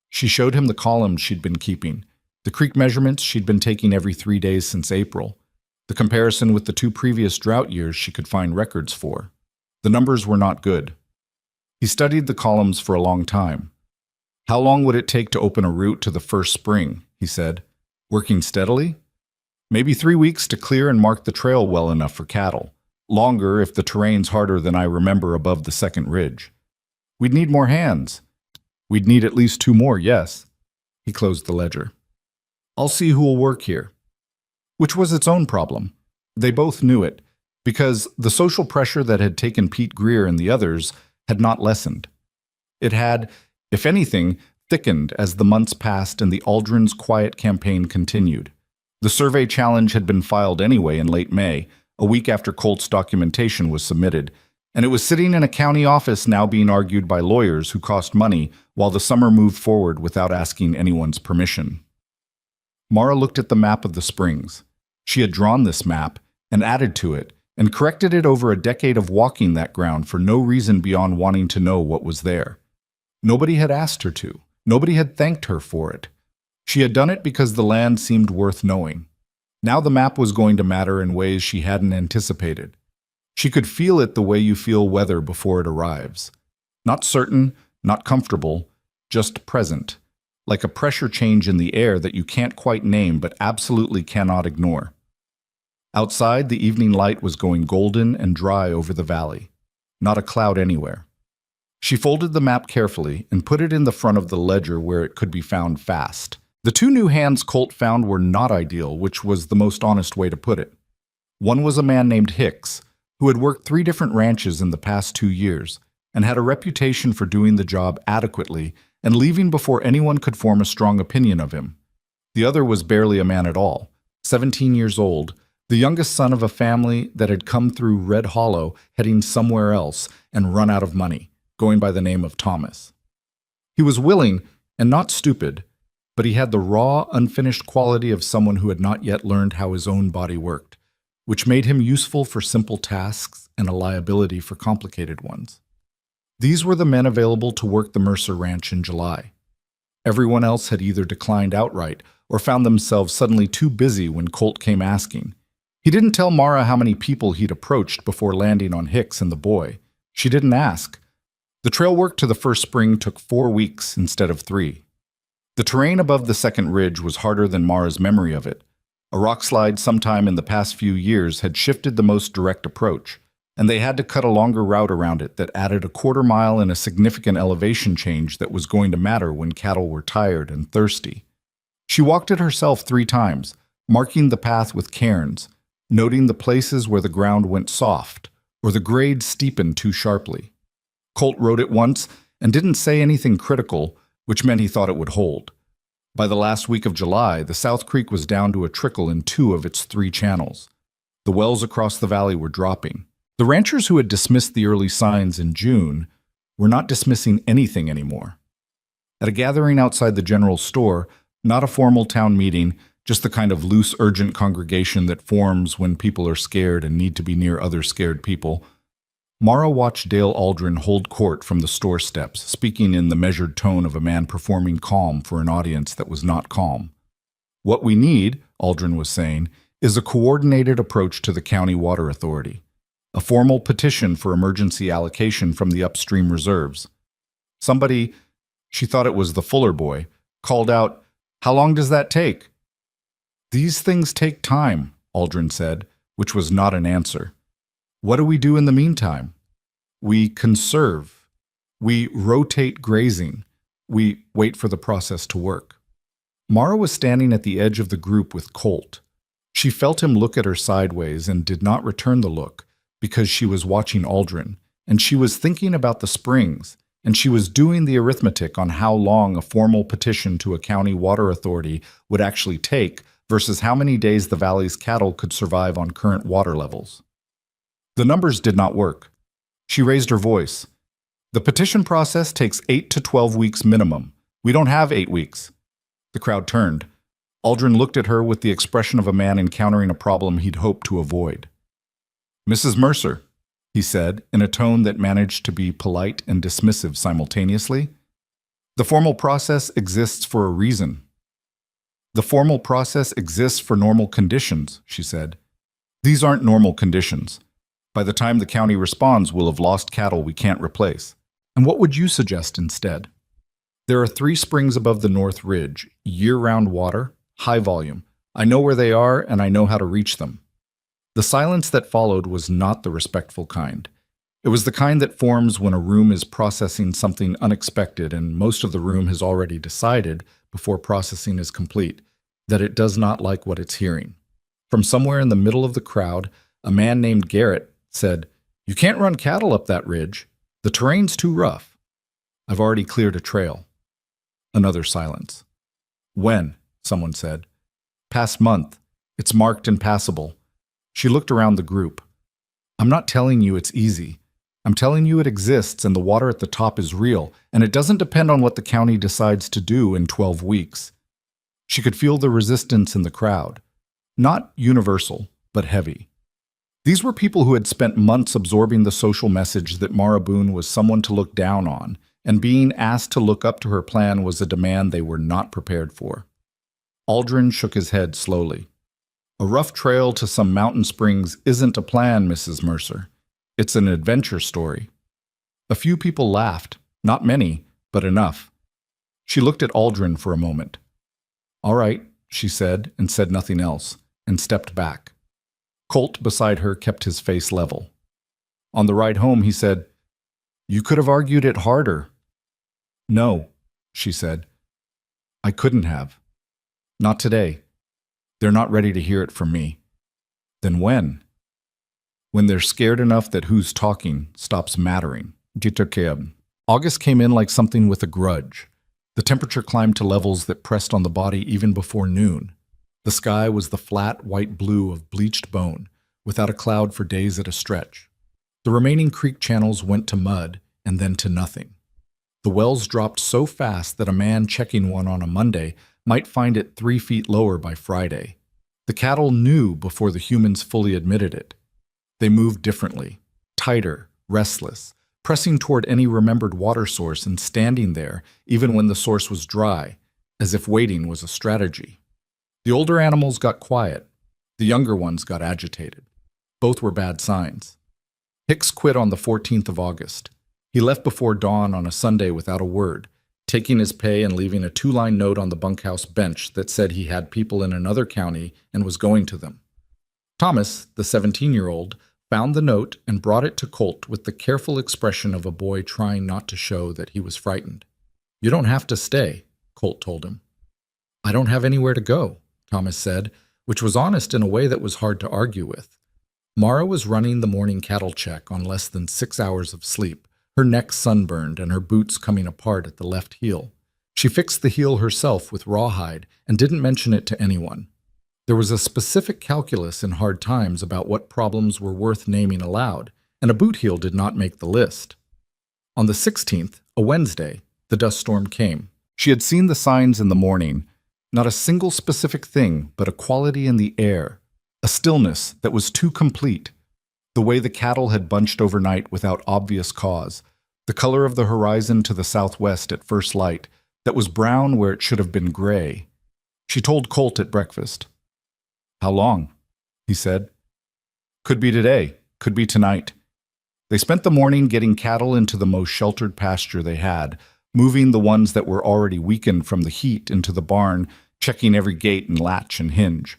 She showed him the columns she'd been keeping, the creek measurements she'd been taking every 3 days since April, the comparison with the 2 previous drought years she could find records for. The numbers were not good. He studied the columns for a long time. How long would it take to open a route to the first spring, he said, working steadily? Maybe 3 weeks to clear and mark the trail well enough for cattle. Longer if the terrain's harder than I remember above the second ridge. We'd need more hands. We'd need at least 2 more, yes. He closed the ledger. I'll see who will work here. Which was its own problem. They both knew it, because the social pressure that had taken Pete Greer and the others had not lessened. It had, if anything, thickened as the months passed and the Aldrin's quiet campaign continued. The survey challenge had been filed anyway in late May, a week after Colt's documentation was submitted, and it was sitting in a county office now being argued by lawyers who cost money while the summer moved forward without asking anyone's permission. Mara looked at the map of the springs. She had drawn this map and added to it, and corrected it over a decade of walking that ground for no reason beyond wanting to know what was there. Nobody had asked her to. Nobody had thanked her for it. She had done it because the land seemed worth knowing. Now the map was going to matter in ways she hadn't anticipated. She could feel it the way you feel weather before it arrives. Not certain, not comfortable, just present, like a pressure change in the air that you can't quite name but absolutely cannot ignore. Outside, the evening light was going golden and dry over the valley. Not a cloud anywhere. She folded the map carefully and put it in the front of the ledger where it could be found fast. The two new hands Colt found were not ideal, which was the most honest way to put it. One was a man named Hicks, who had worked 3 different ranches in the past 2 years and had a reputation for doing the job adequately and leaving before anyone could form a strong opinion of him. The other was barely a man at all, 17 years old, the youngest son of a family that had come through Red Hollow heading somewhere else and run out of money, going by the name of Thomas. He was willing and not stupid, but he had the raw, unfinished quality of someone who had not yet learned how his own body worked, which made him useful for simple tasks and a liability for complicated ones. These were the men available to work the Mercer Ranch in July. Everyone else had either declined outright or found themselves suddenly too busy when Colt came asking. He didn't tell Mara how many people he'd approached before landing on Hicks and the boy. She didn't ask. The trail work to the first spring took 4 weeks instead of 3. The terrain above the second ridge was harder than Mara's memory of it. A rock slide sometime in the past few years had shifted the most direct approach, and they had to cut a longer route around it that added a 1/4 mile and a significant elevation change that was going to matter when cattle were tired and thirsty. She walked it herself 3 times, marking the path with cairns, noting the places where the ground went soft or the grade steepened too sharply. Colt rode it once and didn't say anything critical, which meant he thought it would hold. By the last week of July, the South Creek was down to a trickle in 2 of its 3 channels. The wells across the valley were dropping. The ranchers who had dismissed the early signs in June were not dismissing anything anymore. At a gathering outside the general store, not a formal town meeting, just the kind of loose, urgent congregation that forms when people are scared and need to be near other scared people, Mara watched Dale Aldrin hold court from the store steps, speaking in the measured tone of a man performing calm for an audience that was not calm. "What we need," Aldrin was saying, "is a coordinated approach to the county water authority. A formal petition for emergency allocation from the upstream reserves." Somebody, she thought it was the Fuller boy, called out, "How long does that take?" "These things take time," Aldrin said, which was not an answer. "What do we do in the meantime? We conserve. We rotate grazing. We wait for the process to work." Mara was standing at the edge of the group with Colt. She felt him look at her sideways and did not return the look because she was watching Aldrin, and she was thinking about the springs, and she was doing the arithmetic on how long a formal petition to a county water authority would actually take versus how many days the valley's cattle could survive on current water levels. The numbers did not work. She raised her voice. "The petition process takes 8 to 12 weeks minimum. We don't have 8 weeks." The crowd turned. Aldrin looked at her with the expression of a man encountering a problem he'd hoped to avoid. "Mrs. Mercer," he said, in a tone that managed to be polite and dismissive simultaneously, "the formal process exists for a reason." "The formal process exists for normal conditions," she said. "These aren't normal conditions. By the time the county responds, we'll have lost cattle we can't replace. And what would you suggest instead? There are 3 springs above the North Ridge, year-round water, high volume. I know where they are, and I know how to reach them." The silence that followed was not the respectful kind. It was the kind that forms when a room is processing something unexpected and most of the room has already decided, before processing is complete, that it does not like what it's hearing. From somewhere in the middle of the crowd, a man named Garrett said, "You can't run cattle up that ridge. The terrain's too rough." "I've already cleared a trail." Another silence. "When?" someone said. "Past month. It's marked and passable." She looked around the group. "I'm not telling you it's easy. I'm telling you it exists and the water at the top is real, and it doesn't depend on what the county decides to do in 12 weeks. She could feel the resistance in the crowd. Not universal, but heavy. These were people who had spent months absorbing the social message that Mara Boone was someone to look down on, and being asked to look up to her plan was a demand they were not prepared for. Aldrin shook his head slowly. A rough trail to some mountain springs isn't a plan, Mrs. Mercer. It's an adventure story. A few people laughed, not many, but enough. She looked at Aldrin for a moment. All right, she said, and said nothing else, and stepped back. Colt beside her kept his face level. On the ride home, he said, "You could have argued it harder." "No," she said. "I couldn't have. Not today. They're not ready to hear it from me." "Then when?" "When they're scared enough that who's talking stops mattering." August came in like something with a grudge. The temperature climbed to levels that pressed on the body even before noon. The sky was the flat white blue of bleached bone, without a cloud for days at a stretch. The remaining creek channels went to mud and then to nothing. The wells dropped so fast that a man checking one on a Monday might find it 3 feet lower by Friday. The cattle knew before the humans fully admitted it. They moved differently, tighter, restless, pressing toward any remembered water source and standing there even when the source was dry, as if waiting was a strategy. The older animals got quiet. The younger ones got agitated. Both were bad signs. Hicks quit on the 14th of August. He left before dawn on a Sunday without a word, taking his pay and leaving a 2-line note on the bunkhouse bench that said he had people in another county and was going to them. Thomas, the 17-year-old, found the note and brought it to Colt with the careful expression of a boy trying not to show that he was frightened. "You don't have to stay," Colt told him. "I don't have anywhere to go," Thomas said, which was honest in a way that was hard to argue with. Mara was running the morning cattle check on less than 6 hours of sleep, her neck sunburned and her boots coming apart at the left heel. She fixed the heel herself with rawhide and didn't mention it to anyone. There was a specific calculus in hard times about what problems were worth naming aloud, and a boot heel did not make the list. On the 16th, a Wednesday, the dust storm came. She had seen the signs in the morning, not a single specific thing, but a quality in the air, a stillness that was too complete. The way the cattle had bunched overnight without obvious cause, the color of the horizon to the southwest at first light, that was brown where it should have been gray. She told Colt at breakfast. "How long?" he said. "Could be today, could be tonight." They spent the morning getting cattle into the most sheltered pasture they had, moving the ones that were already weakened from the heat into the barn, checking every gate and latch and hinge.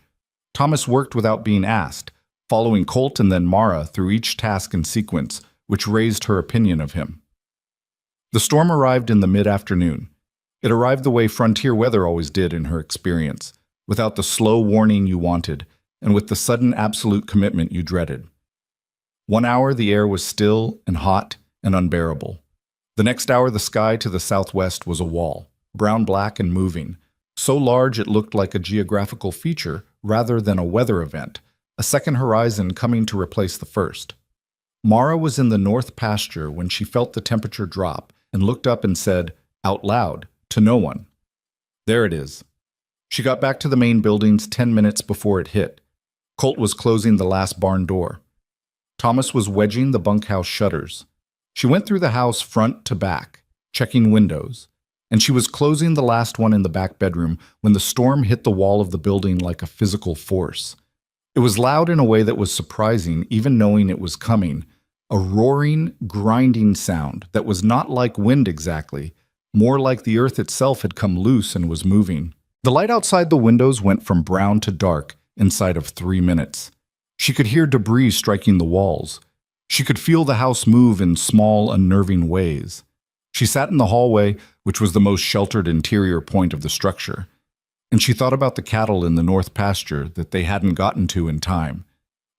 Thomas worked without being asked, following Colt and then Mara through each task in sequence, which raised her opinion of him. The storm arrived in the mid-afternoon. It arrived the way frontier weather always did in her experience, without the slow warning you wanted, and with the sudden absolute commitment you dreaded. 1 hour the air was still and hot and unbearable. The next hour the sky to the southwest was a wall, brown-black and moving, so large it looked like a geographical feature rather than a weather event, a second horizon coming to replace the first. Mara was in the north pasture when she felt the temperature drop and looked up and said, out loud, to no one, "There it is." She got back to the main buildings 10 minutes before it hit. Colt was closing the last barn door. Thomas was wedging the bunkhouse shutters. She went through the house front to back, checking windows, and she was closing the last one in the back bedroom when the storm hit the wall of the building like a physical force. It was loud in a way that was surprising, even knowing it was coming, a roaring, grinding sound that was not like wind exactly, more like the earth itself had come loose and was moving. The light outside the windows went from brown to dark inside of 3 minutes. She could hear debris striking the walls. She could feel the house move in small, unnerving ways. She sat in the hallway, which was the most sheltered interior point of the structure, and she thought about the cattle in the north pasture that they hadn't gotten to in time.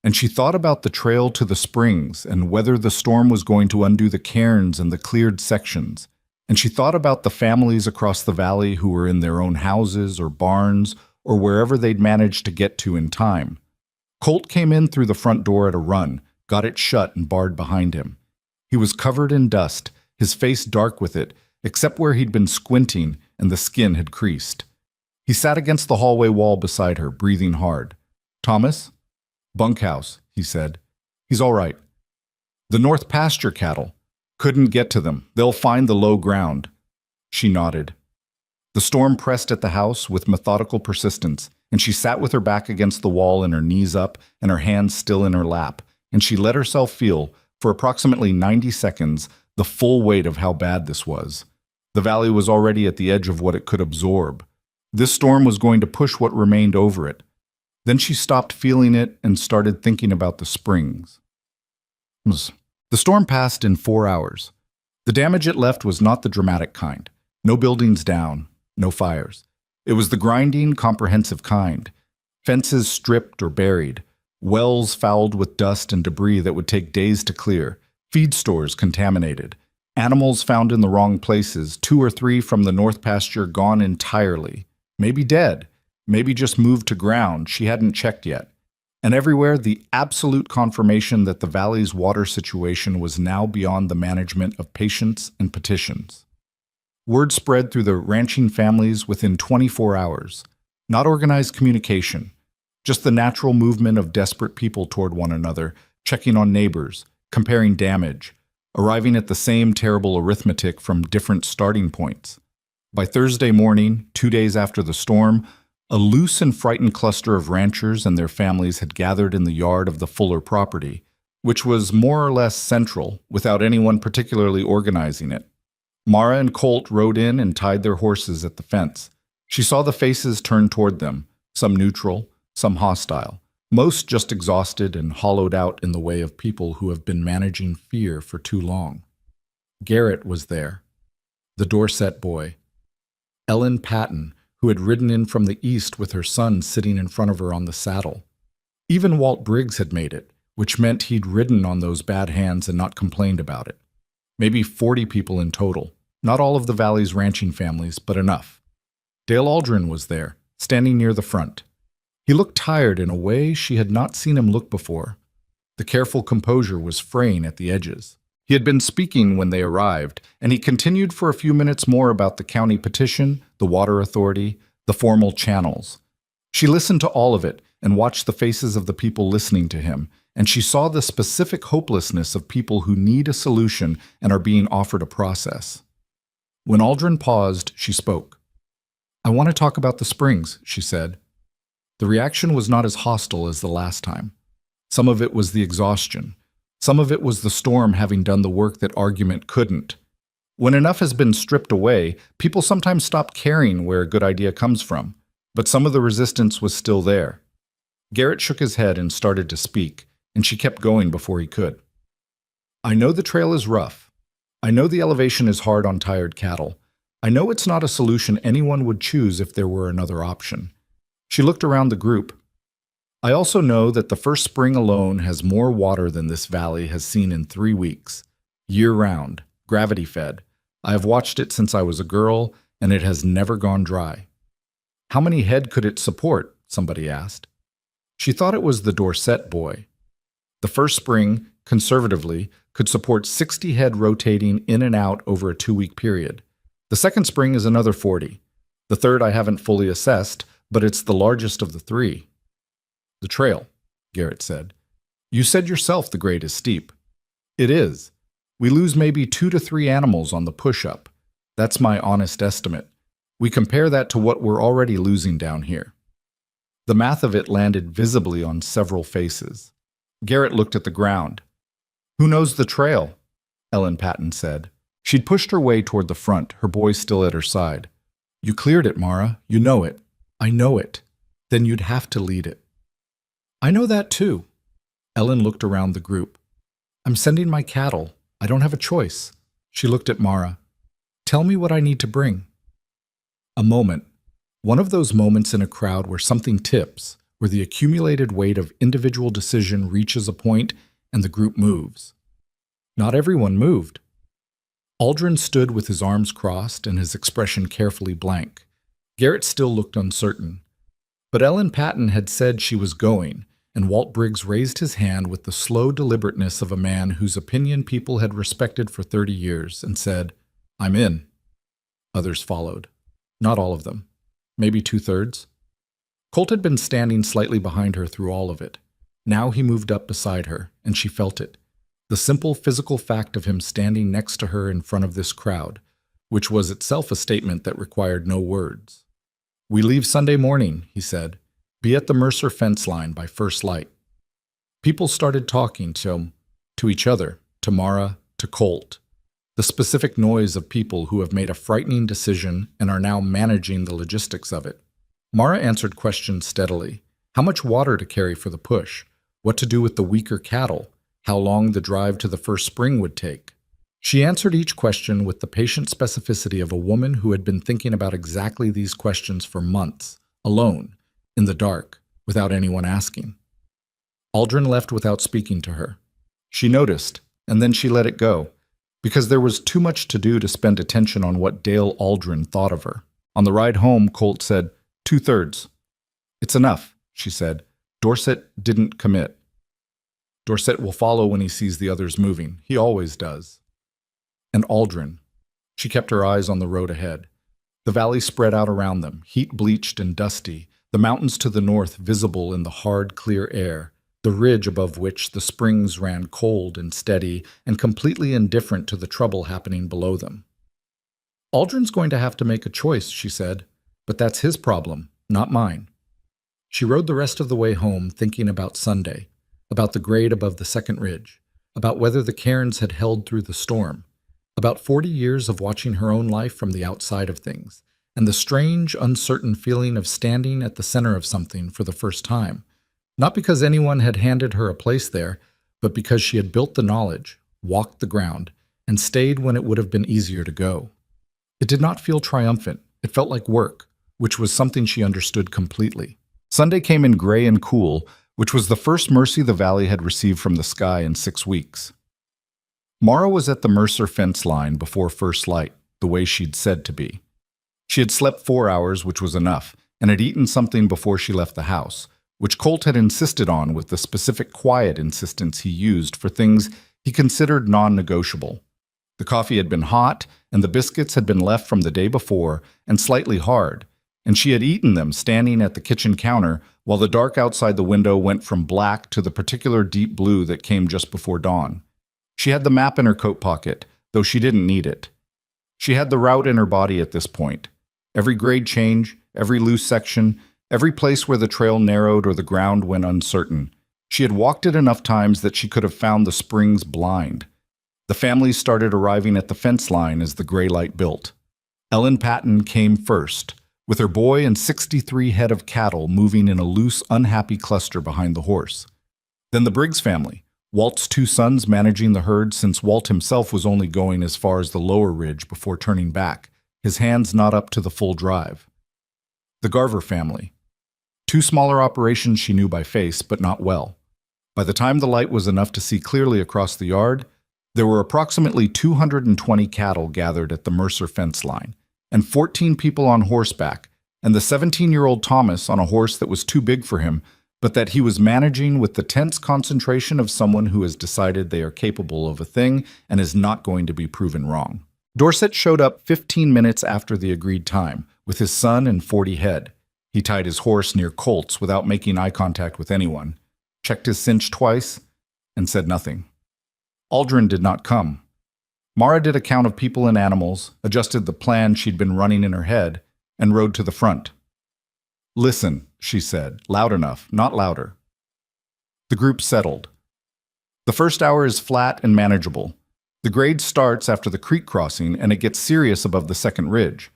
And she thought about the trail to the springs and whether the storm was going to undo the cairns and the cleared sections. And she thought about the families across the valley who were in their own houses or barns or wherever they'd managed to get to in time. Colt came in through the front door at a run, got it shut and barred behind him. He was covered in dust, his face dark with it, except where he'd been squinting and the skin had creased. He sat against the hallway wall beside her, breathing hard. "Thomas?" "Bunkhouse," he said. He's all right. The North pasture cattle. Couldn't get to them. They'll find the low ground. She nodded. The storm pressed at the house with methodical persistence, and she sat with her back against the wall and her knees up and her hands still in her lap, and she let herself feel, for approximately 90 seconds, the full weight of how bad this was. The valley was already at the edge of what it could absorb. This storm was going to push what remained over it. Then she stopped feeling it and started thinking about the springs. The storm passed in 4 hours. The damage it left was not the dramatic kind. No buildings down, no fires. It was the grinding, comprehensive kind. Fences stripped or buried, wells fouled with dust and debris that would take days to clear, feed stores contaminated, animals found in the wrong places, 2 or 3 from the north pasture gone entirely, maybe dead, maybe just moved to ground she hadn't checked yet. And everywhere, the absolute confirmation that the valley's water situation was now beyond the management of patience and petitions. Word spread through the ranching families within 24 hours. Not organized communication, just the natural movement of desperate people toward one another, checking on neighbors, comparing damage, arriving at the same terrible arithmetic from different starting points. By Thursday morning, 2 days after the storm, a loose and frightened cluster of ranchers and their families had gathered in the yard of the Fuller property, which was more or less central, without anyone particularly organizing it. Mara and Colt rode in and tied their horses at the fence. She saw the faces turn toward them, some neutral, some hostile, most just exhausted and hollowed out in the way of people who have been managing fear for too long. Garrett was there, the Dorset boy. Ellen Patton, who had ridden in from the east with her son sitting in front of her on the saddle. Even Walt Briggs had made it, which meant he'd ridden on those bad hands and not complained about it. Maybe 40 people in total, not all of the valley's ranching families, but enough. Dale Aldrin was there, standing near the front. He looked tired in a way she had not seen him look before. The careful composure was fraying at the edges. He had been speaking when they arrived, and he continued for a few minutes more about the county petition, the water authority, the formal channels. She listened to all of it and watched the faces of the people listening to him, and she saw the specific hopelessness of people who need a solution and are being offered a process. When Aldrin paused, she spoke. "I want to talk about the springs," she said. The reaction was not as hostile as the last time. Some of it was the exhaustion. Some of it was the storm having done the work that argument couldn't. When enough has been stripped away, people sometimes stop caring where a good idea comes from, but some of the resistance was still there. Garrett shook his head and started to speak, and she kept going before he could. "I know the trail is rough. I know the elevation is hard on tired cattle. I know it's not a solution anyone would choose if there were another option." She looked around the group. "I also know that the first spring alone has more water than this valley has seen in 3 weeks. Year-round, gravity-fed. I have watched it since I was a girl, and it has never gone dry." "How many head could it support?" somebody asked. She thought it was the Dorset boy. The first spring, conservatively, could support 60 head rotating in and out over a 2-week period. The second spring is another 40. The third I haven't fully assessed, but it's the largest of the 3. "The trail," Garrett said. "You said yourself the grade is steep." "It is. We lose maybe 2 to 3 animals on the push-up. That's my honest estimate. We compare that to what we're already losing down here." The math of it landed visibly on several faces. Garrett looked at the ground. "Who knows the trail?" Ellen Patton said. She'd pushed her way toward the front, her boy still at her side. "You cleared it, Mara. You know it." "I know it." "Then you'd have to lead it." "I know that too." Ellen looked around the group. "I'm sending my cattle. I don't have a choice." She looked at Mara. "Tell me what I need to bring." A moment. One of those moments in a crowd where something tips, where the accumulated weight of individual decision reaches a point and the group moves. Not everyone moved. Aldrin stood with his arms crossed and his expression carefully blank. Garrett still looked uncertain. But Ellen Patton had said she was going, and Walt Briggs raised his hand with the slow deliberateness of a man whose opinion people had respected for 30 years, and said, "I'm in." Others followed. Not all of them. Maybe 2/3. Colt had been standing slightly behind her through all of it. Now he moved up beside her, and she felt it. The simple physical fact of him standing next to her in front of this crowd, which was itself a statement that required no words. "We leave Sunday morning," he said. "Be at the Mercer fence line by first light." People started talking to each other, to Mara, to Colt. The specific noise of people who have made a frightening decision and are now managing the logistics of it. Mara answered questions steadily. How much water to carry for the push? What to do with the weaker cattle? How long the drive to the first spring would take? She answered each question with the patient specificity of a woman who had been thinking about exactly these questions for months, alone, in the dark, without anyone asking. Aldrin left without speaking to her. She noticed, and then she let it go, because there was too much to do to spend attention on what Dale Aldrin thought of her. On the ride home, Colt said, 2/3. "It's enough," she said. "Dorset didn't commit. Dorset will follow when he sees the others moving. He always does." And Aldrin. She kept her eyes on the road ahead. The valley spread out around them, heat-bleached and dusty, the mountains to the north visible in the hard, clear air, the ridge above which the springs ran cold and steady and completely indifferent to the trouble happening below them. "Aldrin's going to have to make a choice," she said, "but that's his problem, not mine." She rode the rest of the way home thinking about Sunday, about the grade above the second ridge, about whether the cairns had held through the storm, about 40 years of watching her own life from the outside of things, and the strange, uncertain feeling of standing at the center of something for the first time, not because anyone had handed her a place there, but because she had built the knowledge, walked the ground, and stayed when it would have been easier to go. It did not feel triumphant. It felt like work, which was something she understood completely. Sunday came in gray and cool, which was the first mercy the valley had received from the sky in 6 weeks. Mara was at the Mercer fence line before first light, the way she'd said to be. She had slept 4 hours, which was enough, and had eaten something before she left the house, which Colt had insisted on with the specific quiet insistence he used for things he considered non-negotiable. The coffee had been hot, and the biscuits had been left from the day before and slightly hard, and she had eaten them standing at the kitchen counter while the dark outside the window went from black to the particular deep blue that came just before dawn. She had the map in her coat pocket, though she didn't need it. She had the route in her body at this point. Every grade change, every loose section, every place where the trail narrowed or the ground went uncertain. She had walked it enough times that she could have found the springs blind. The families started arriving at the fence line as the gray light built. Ellen Patton came first, with her boy and 63 head of cattle moving in a loose, unhappy cluster behind the horse. Then the Briggs family, Walt's 2 sons managing the herd since Walt himself was only going as far as the lower ridge before turning back, his hands not up to the full drive. The Garver family. 2 smaller operations she knew by face, but not well. By the time the light was enough to see clearly across the yard, there were approximately 220 cattle gathered at the Mercer fence line, and 14 people on horseback, and the 17-year-old Thomas on a horse that was too big for him, but that he was managing with the tense concentration of someone who has decided they are capable of a thing and is not going to be proven wrong. Dorset showed up 15 minutes after the agreed time, with his son and 40 head. He tied his horse near Colt's without making eye contact with anyone, checked his cinch twice, and said nothing. Aldrin did not come. Mara did a count of people and animals, adjusted the plan she'd been running in her head, and rode to the front. "Listen," she said, loud enough, not louder. The group settled. The first hour is flat and manageable. The grade starts after the creek crossing, and it gets serious above the second ridge.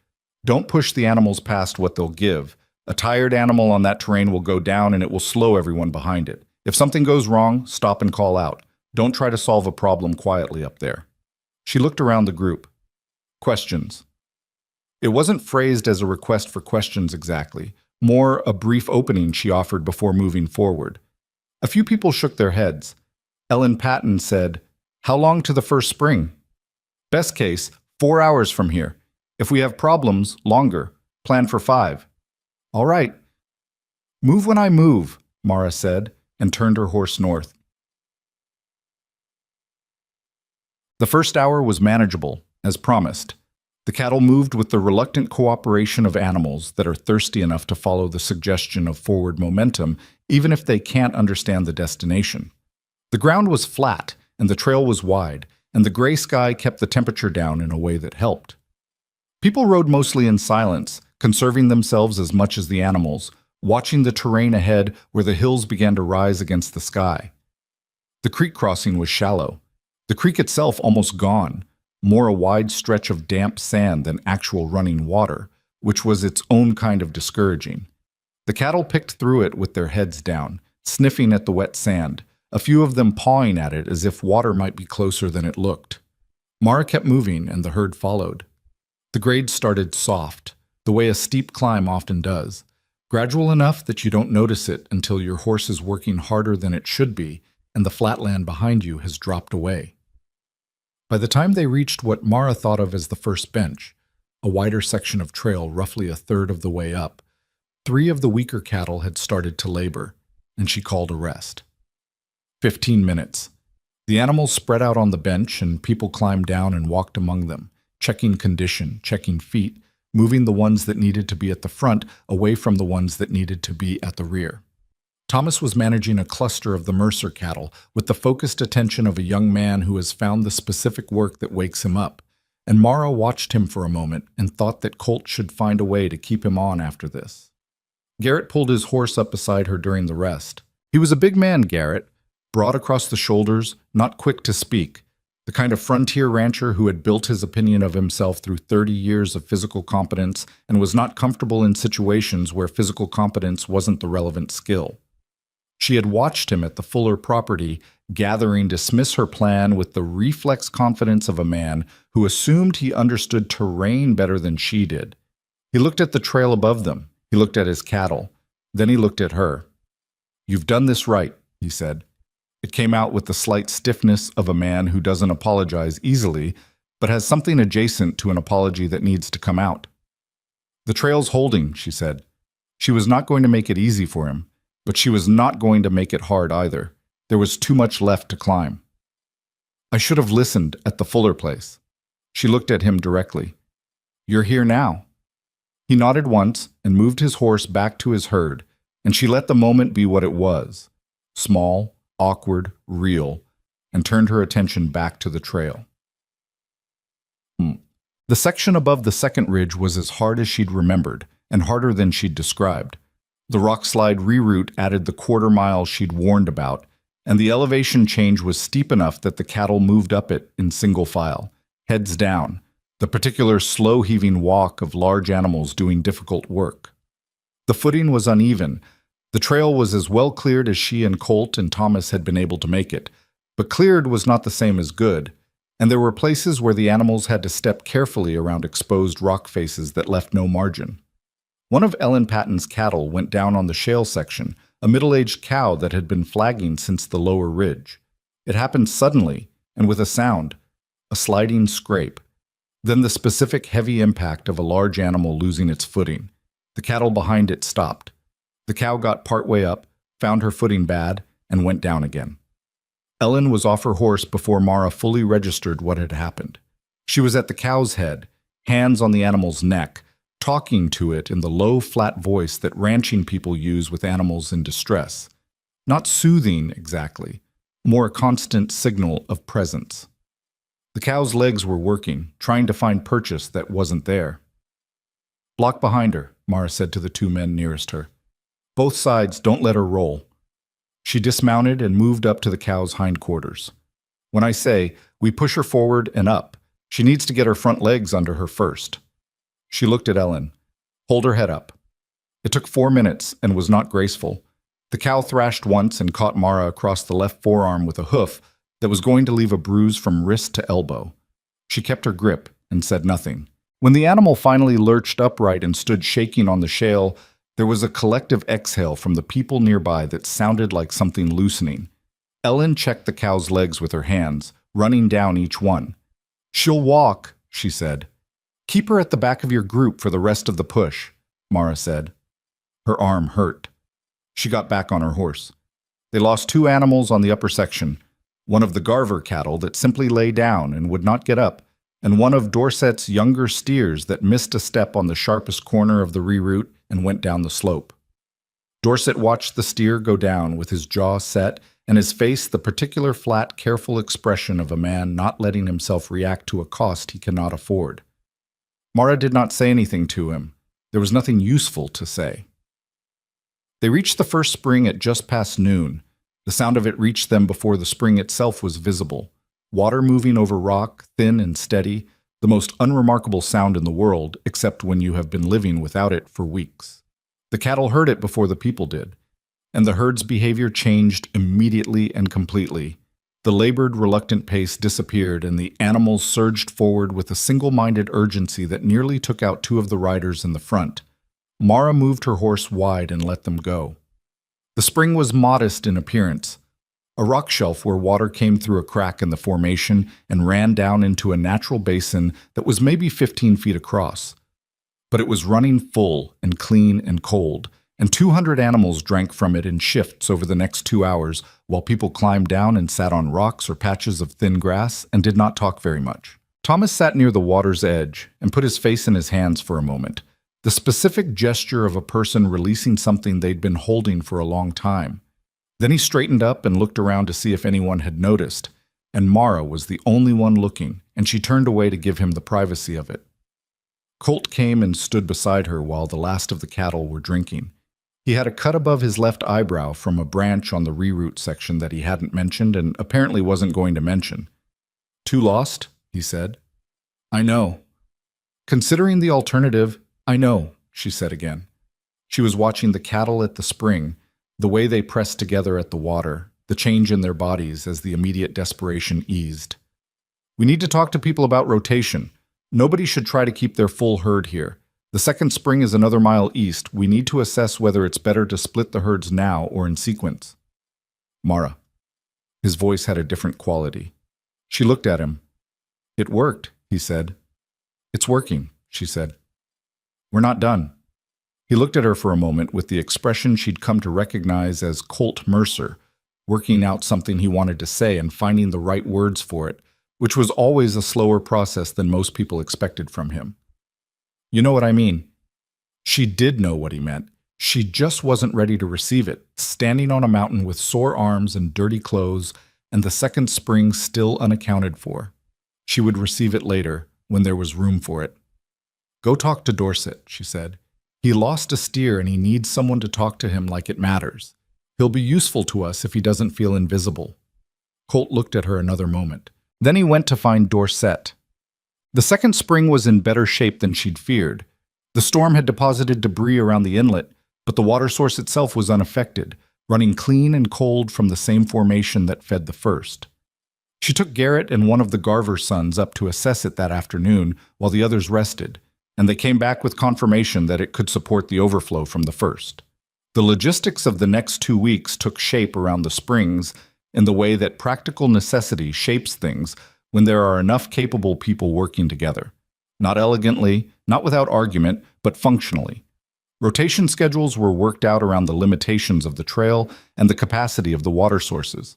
Don't push the animals past what they'll give. A tired animal on that terrain will go down, and it will slow everyone behind it. If something goes wrong, stop and call out. Don't try to solve a problem quietly up there. She looked around the group. Questions. It wasn't phrased as a request for questions exactly, more a brief opening she offered before moving forward. A few people shook their heads. Ellen Patton said, "How long to the first spring?" "Best case, 4 hours from here. If we have problems, longer. Plan for 5. "All right." "Move when I move," Mara said, and turned her horse north. The first hour was manageable, as promised. The cattle moved with the reluctant cooperation of animals that are thirsty enough to follow the suggestion of forward momentum, even if they can't understand the destination. The ground was flat, and the trail was wide, and the gray sky kept the temperature down in a way that helped. People rode mostly in silence, conserving themselves as much as the animals, watching the terrain ahead where the hills began to rise against the sky. The creek crossing was shallow. The creek itself almost gone, more a wide stretch of damp sand than actual running water, which was its own kind of discouraging. The cattle picked through it with their heads down, sniffing at the wet sand, a few of them pawing at it as if water might be closer than it looked. Mara kept moving, and the herd followed. The grade started soft, the way a steep climb often does, gradual enough that you don't notice it until your horse is working harder than it should be, and the flatland behind you has dropped away. By the time they reached what Mara thought of as the first bench, a wider section of trail roughly a third of the way up, 3 of the weaker cattle had started to labor, and she called a rest. 15 minutes. The animals spread out on the bench, and people climbed down and walked among them, checking condition, checking feet, moving the ones that needed to be at the front away from the ones that needed to be at the rear. Thomas was managing a cluster of the Mercer cattle with the focused attention of a young man who has found the specific work that wakes him up, and Mara watched him for a moment and thought that Colt should find a way to keep him on after this. Garrett pulled his horse up beside her during the rest. He was a big man, Garrett, broad across the shoulders, not quick to speak, the kind of frontier rancher who had built his opinion of himself through 30 years of physical competence and was not comfortable in situations where physical competence wasn't the relevant skill. She had watched him at the Fuller property, gathering dismiss her plan with the reflex confidence of a man who assumed he understood terrain better than she did. He looked at the trail above them. He looked at his cattle. Then he looked at her. "You've done this right," he said. It came out with the slight stiffness of a man who doesn't apologize easily, but has something adjacent to an apology that needs to come out. "The trail's holding," she said. She was not going to make it easy for him, but she was not going to make it hard either. There was too much left to climb. "I should have listened at the Fuller place." She looked at him directly. "You're here now." He nodded once and moved his horse back to his herd, and she let the moment be what it was, small, awkward, real, and turned her attention back to the trail. The section above the second ridge was as hard as she'd remembered, and harder than she'd described. The rockslide reroute added the quarter mile she'd warned about, and the elevation change was steep enough that the cattle moved up it in single file, heads down, the particular slow-heaving walk of large animals doing difficult work. The footing was uneven. The trail was as well cleared as she and Colt and Thomas had been able to make it, but cleared was not the same as good, and there were places where the animals had to step carefully around exposed rock faces that left no margin. One of Ellen Patton's cattle went down on the shale section, a middle-aged cow that had been flagging since the lower ridge. It happened suddenly, and with a sound, a sliding scrape, then the specific heavy impact of a large animal losing its footing. The cattle behind it stopped. The cow got partway up, found her footing bad, and went down again. Ellen was off her horse before Mara fully registered what had happened. She was at the cow's head, hands on the animal's neck, talking to it in the low, flat voice that ranching people use with animals in distress. Not soothing, exactly, more a constant signal of presence. The cow's legs were working, trying to find purchase that wasn't there. "Block behind her," Mara said to the 2 men nearest her. "Both sides, don't let her roll." She dismounted and moved up to the cow's hindquarters. "When I say, we push her forward and up, she needs to get her front legs under her first." She looked at Ellen. "Hold her head up." It took 4 minutes and was not graceful. The cow thrashed once and caught Mara across the left forearm with a hoof that was going to leave a bruise from wrist to elbow. She kept her grip and said nothing. When the animal finally lurched upright and stood shaking on the shale, there was a collective exhale from the people nearby that sounded like something loosening. Ellen checked the cow's legs with her hands, running down each one. "She'll walk," she said. "Keep her at the back of your group for the rest of the push," Mara said. Her arm hurt. She got back on her horse. They lost 2 animals on the upper section, one of the Garver cattle that simply lay down and would not get up, and one of Dorset's younger steers that missed a step on the sharpest corner of the reroute and went down the slope. Dorset watched the steer go down with his jaw set and his face the particular flat, careful expression of a man not letting himself react to a cost he cannot afford. Mara did not say anything to him. There was nothing useful to say. They reached the first spring at just past noon. The sound of it reached them before the spring itself was visible. Water moving over rock, thin and steady, the most unremarkable sound in the world, except when you have been living without it for weeks. The cattle heard it before the people did, and the herd's behavior changed immediately and completely. The labored, reluctant pace disappeared, and the animals surged forward with a single-minded urgency that nearly took out two of the riders in the front. Mara moved her horse wide and let them go. The spring was modest in appearance, a rock shelf where water came through a crack in the formation and ran down into a natural basin that was maybe 15 feet across. But it was running full and clean and cold, and 200 animals drank from it in shifts over the next 2 hours while people climbed down and sat on rocks or patches of thin grass and did not talk very much. Thomas sat near the water's edge and put his face in his hands for a moment, the specific gesture of a person releasing something they'd been holding for a long time. Then he straightened up and looked around to see if anyone had noticed, and Mara was the only one looking, and she turned away to give him the privacy of it. Colt came and stood beside her while the last of the cattle were drinking. He had a cut above his left eyebrow from a branch on the reroute section that he hadn't mentioned and apparently wasn't going to mention. "Too lost?" he said. "I know. Considering the alternative, I know," she said again. She was watching the cattle at the spring, the way they pressed together at the water, the change in their bodies as the immediate desperation eased. "We need to talk to people about rotation. Nobody should try to keep their full herd here. The second spring is another mile east. We need to assess whether it's better to split the herds now or in sequence." "Mara." His voice had a different quality. She looked at him. "It worked," he said. "It's working," she said. "We're not done." He looked at her for a moment with the expression she'd come to recognize as Colt Mercer, working out something he wanted to say and finding the right words for it, which was always a slower process than most people expected from him. "You know what I mean." She did know what he meant. She just wasn't ready to receive it, standing on a mountain with sore arms and dirty clothes, and the second spring still unaccounted for. She would receive it later, when there was room for it. "Go talk to Dorset," she said. "He lost a steer and he needs someone to talk to him like it matters. He'll be useful to us if he doesn't feel invisible." Colt looked at her another moment. Then he went to find Dorset. The second spring was in better shape than she'd feared. The storm had deposited debris around the inlet, but the water source itself was unaffected, running clean and cold from the same formation that fed the first. She took Garrett and one of the Garver sons up to assess it that afternoon while the others rested, and they came back with confirmation that it could support the overflow from the first. The logistics of the next 2 weeks took shape around the springs in the way that practical necessity shapes things when there are enough capable people working together. Not elegantly, not without argument, but functionally. Rotation schedules were worked out around the limitations of the trail and the capacity of the water sources.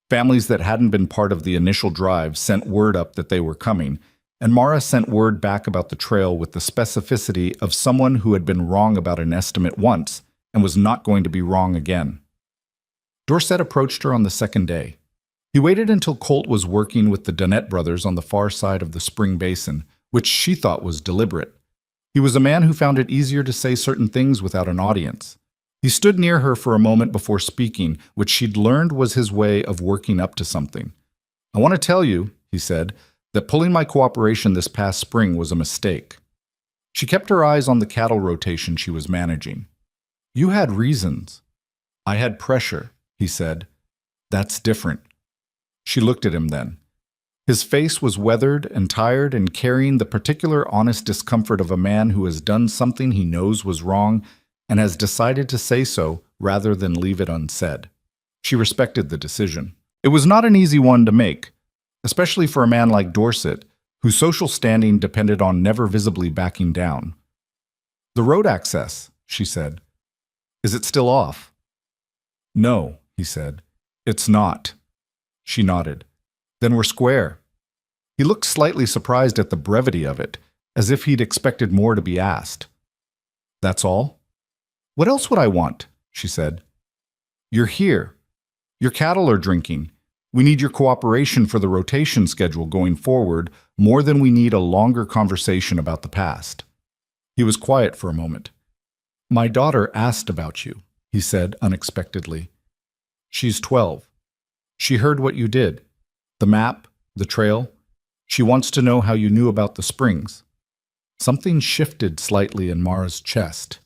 Families that hadn't been part of the initial drive sent word up that they were coming, and Mara sent word back about the trail with the specificity of someone who had been wrong about an estimate once and was not going to be wrong again. Dorset approached her on the second day. He waited until Colt was working with the Dunnett brothers on the far side of the spring basin, which she thought was deliberate. He was a man who found it easier to say certain things without an audience. He stood near her for a moment before speaking, which she'd learned was his way of working up to something. "I want to tell you," he said, "that pulling my cooperation this past spring was a mistake." She kept her eyes on the cattle rotation she was managing. "You had reasons." "I had pressure," he said. "That's different." She looked at him then. His face was weathered and tired and carrying the particular honest discomfort of a man who has done something he knows was wrong and has decided to say so rather than leave it unsaid. She respected the decision. It was not an easy one to make, especially for a man like Dorset, whose social standing depended on never visibly backing down. "The road access," she said. "Is it still off?" "No," he said. "It's not." She nodded. "Then we're square." He looked slightly surprised at the brevity of it, as if he'd expected more to be asked. "That's all?" "What else would I want?" she said. "You're here. Your cattle are drinking. We need your cooperation for the rotation schedule going forward more than we need a longer conversation about the past." He was quiet for a moment. "My daughter asked about you," he said unexpectedly. "She's 12. She heard what you did. The map, the trail. She wants to know how you knew about the springs." Something shifted slightly in Mara's chest.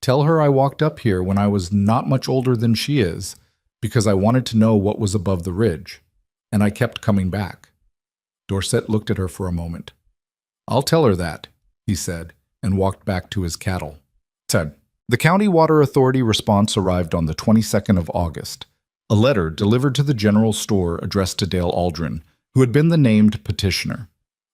"Tell her I walked up here when I was not much older than she is, because I wanted to know what was above the ridge, and I kept coming back." Dorset looked at her for a moment. "I'll tell her that," he said, and walked back to his cattle. 10. The County Water Authority response arrived on the 22nd of August. A letter delivered to the general store addressed to Dale Aldrin, who had been the named petitioner.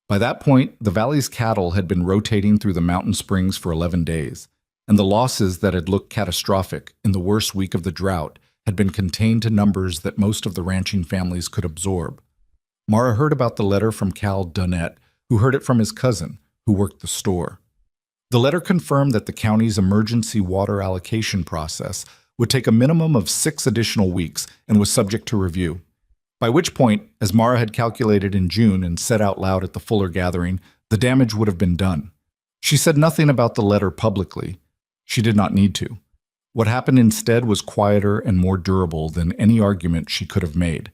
By that point, the valley's cattle had been rotating through the mountain springs for 11 days, and the losses that had looked catastrophic in the worst week of the drought had been contained to numbers that most of the ranching families could absorb. Mara heard about the letter from Cal Dunnett, who heard it from his cousin, who worked the store. The letter confirmed that the county's emergency water allocation process would take a minimum of 6 additional weeks and was subject to review. By which point, as Mara had calculated in June and said out loud at the Fuller gathering, the damage would have been done. She said nothing about the letter publicly. She did not need to. What happened instead was quieter and more durable than any argument she could have made.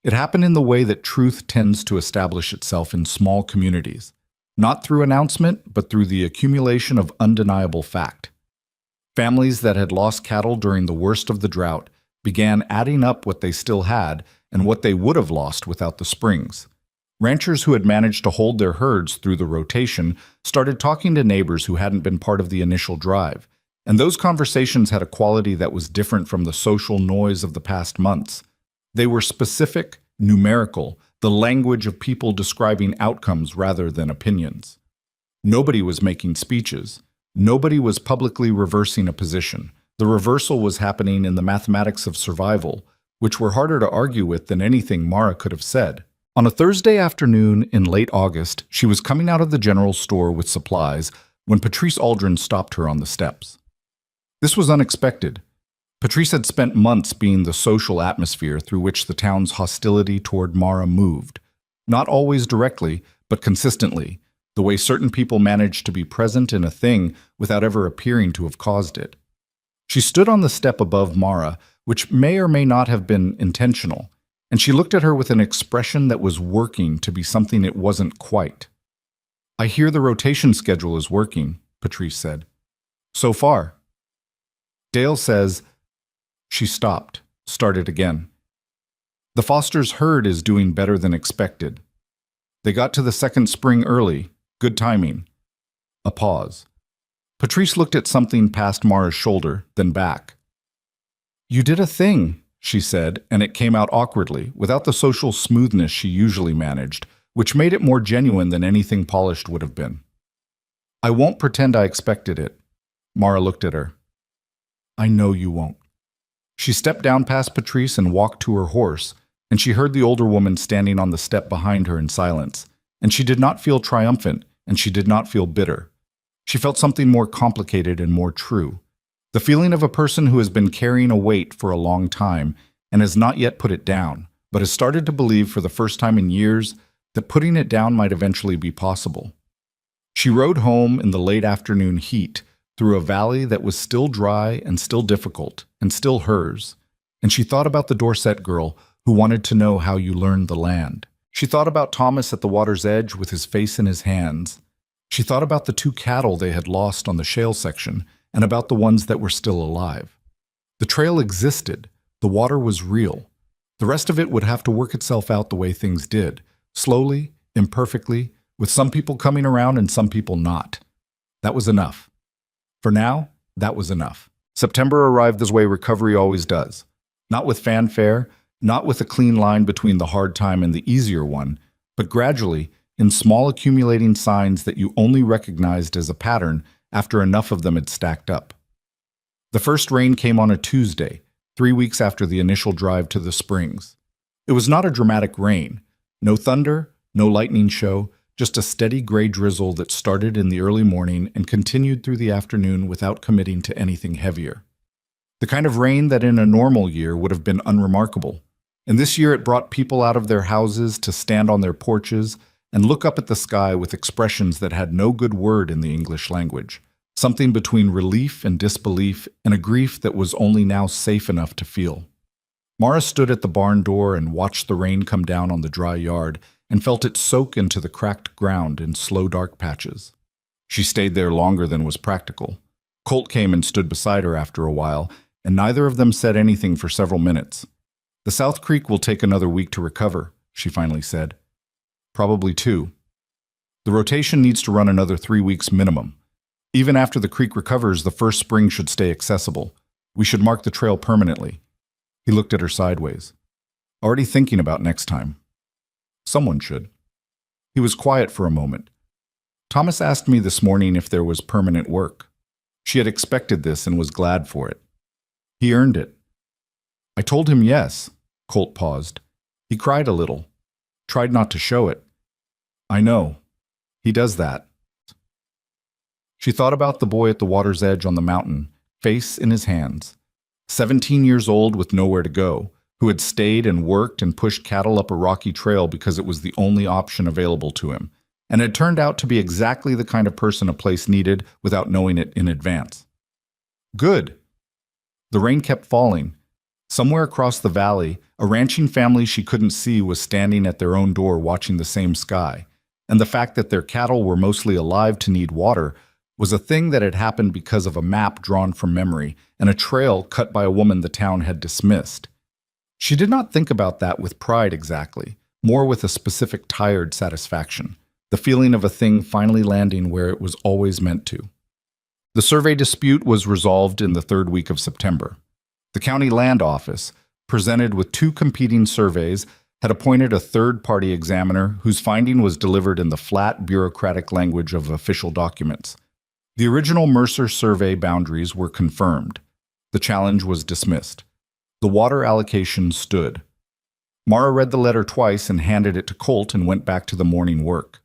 It happened in the way that truth tends to establish itself in small communities, not through announcement, but through the accumulation of undeniable fact. Families that had lost cattle during the worst of the drought began adding up what they still had and what they would have lost without the springs. Ranchers who had managed to hold their herds through the rotation started talking to neighbors who hadn't been part of the initial drive, and those conversations had a quality that was different from the social noise of the past months. They were specific, numerical, the language of people describing outcomes rather than opinions. Nobody was making speeches. Nobody was publicly reversing a position. The reversal was happening in the mathematics of survival, which were harder to argue with than anything Mara could have said. On a Thursday afternoon in late August, she was coming out of the general store with supplies when Patrice Aldrin stopped her on the steps. This was unexpected. Patrice had spent months being the social atmosphere through which the town's hostility toward Mara moved, not always directly, but consistently, the way certain people managed to be present in a thing without ever appearing to have caused it. She stood on the step above Mara, which may or may not have been intentional, and she looked at her with an expression that was working to be something it wasn't quite. "I hear the rotation schedule is working," Patrice said. "So far." Dale says. She stopped, started again. "The Foster's herd is doing better than expected. They got to the second spring early. Good timing." A pause. Patrice looked at something past Mara's shoulder, then back. "You did a thing," she said, and it came out awkwardly, without the social smoothness she usually managed, which made it more genuine than anything polished would have been. "I won't pretend I expected it." Mara looked at her. "I know you won't." She stepped down past Patrice and walked to her horse, and she heard the older woman standing on the step behind her in silence, and she did not feel triumphant, and she did not feel bitter. She felt something more complicated and more true. The feeling of a person who has been carrying a weight for a long time and has not yet put it down, but has started to believe for the first time in years that putting it down might eventually be possible. She rode home in the late afternoon heat through a valley that was still dry and still difficult and still hers, and she thought about the Dorset girl who wanted to know how you learned the land. She thought about Thomas at the water's edge with his face in his hands. She thought about the 2 cattle they had lost on the shale section and about the ones that were still alive. The trail existed. The water was real. The rest of it would have to work itself out the way things did, slowly, imperfectly, with some people coming around and some people not. That was enough. For now, that was enough. September arrived the way recovery always does. Not with fanfare, not with a clean line between the hard time and the easier one, but gradually, in small accumulating signs that you only recognized as a pattern after enough of them had stacked up. The first rain came on a Tuesday, 3 weeks after the initial drive to the springs. It was not a dramatic rain. No thunder, No lightning show, just a steady gray drizzle that started in the early morning and continued through the afternoon without committing to anything heavier. The kind of rain that in a normal year would have been unremarkable. And this year it brought people out of their houses to stand on their porches and look up at the sky with expressions that had no good word in the English language, something between relief and disbelief and a grief that was only now safe enough to feel. Mara stood at the barn door and watched the rain come down on the dry yard and felt it soak into the cracked ground in slow dark patches. She stayed there longer than was practical. Colt came and stood beside her after a while, and neither of them said anything for several minutes. "The South Creek will take another week to recover," she finally said. "Probably 2. The rotation needs to run another 3 weeks minimum. Even after the creek recovers, the first spring should stay accessible. We should mark the trail permanently." He looked at her sideways. "Already thinking about next time." "Someone should." He was quiet for a moment. "Thomas asked me this morning if there was permanent work." She had expected this and was glad for it. "He earned it." "I told him yes." Colt paused. He cried a little. Tried not to show it. "I know. He does that." She thought about the boy at the water's edge on the mountain, face in his hands. 17 years old with nowhere to go, who had stayed and worked and pushed cattle up a rocky trail because it was the only option available to him, and had turned out to be exactly the kind of person a place needed without knowing it in advance. Good. The rain kept falling. Somewhere across the valley, a ranching family she couldn't see was standing at their own door watching the same sky, and the fact that their cattle were mostly alive to need water was a thing that had happened because of a map drawn from memory and a trail cut by a woman the town had dismissed. She did not think about that with pride exactly, more with a specific tired satisfaction, the feeling of a thing finally landing where it was always meant to. The survey dispute was resolved in the 3rd week of September. The county land office, presented with 2 competing surveys, had appointed a third-party examiner whose finding was delivered in the flat, bureaucratic language of official documents. The original Mercer survey boundaries were confirmed. The challenge was dismissed. The water allocation stood. Mara read the letter twice and handed it to Colt and went back to the morning work.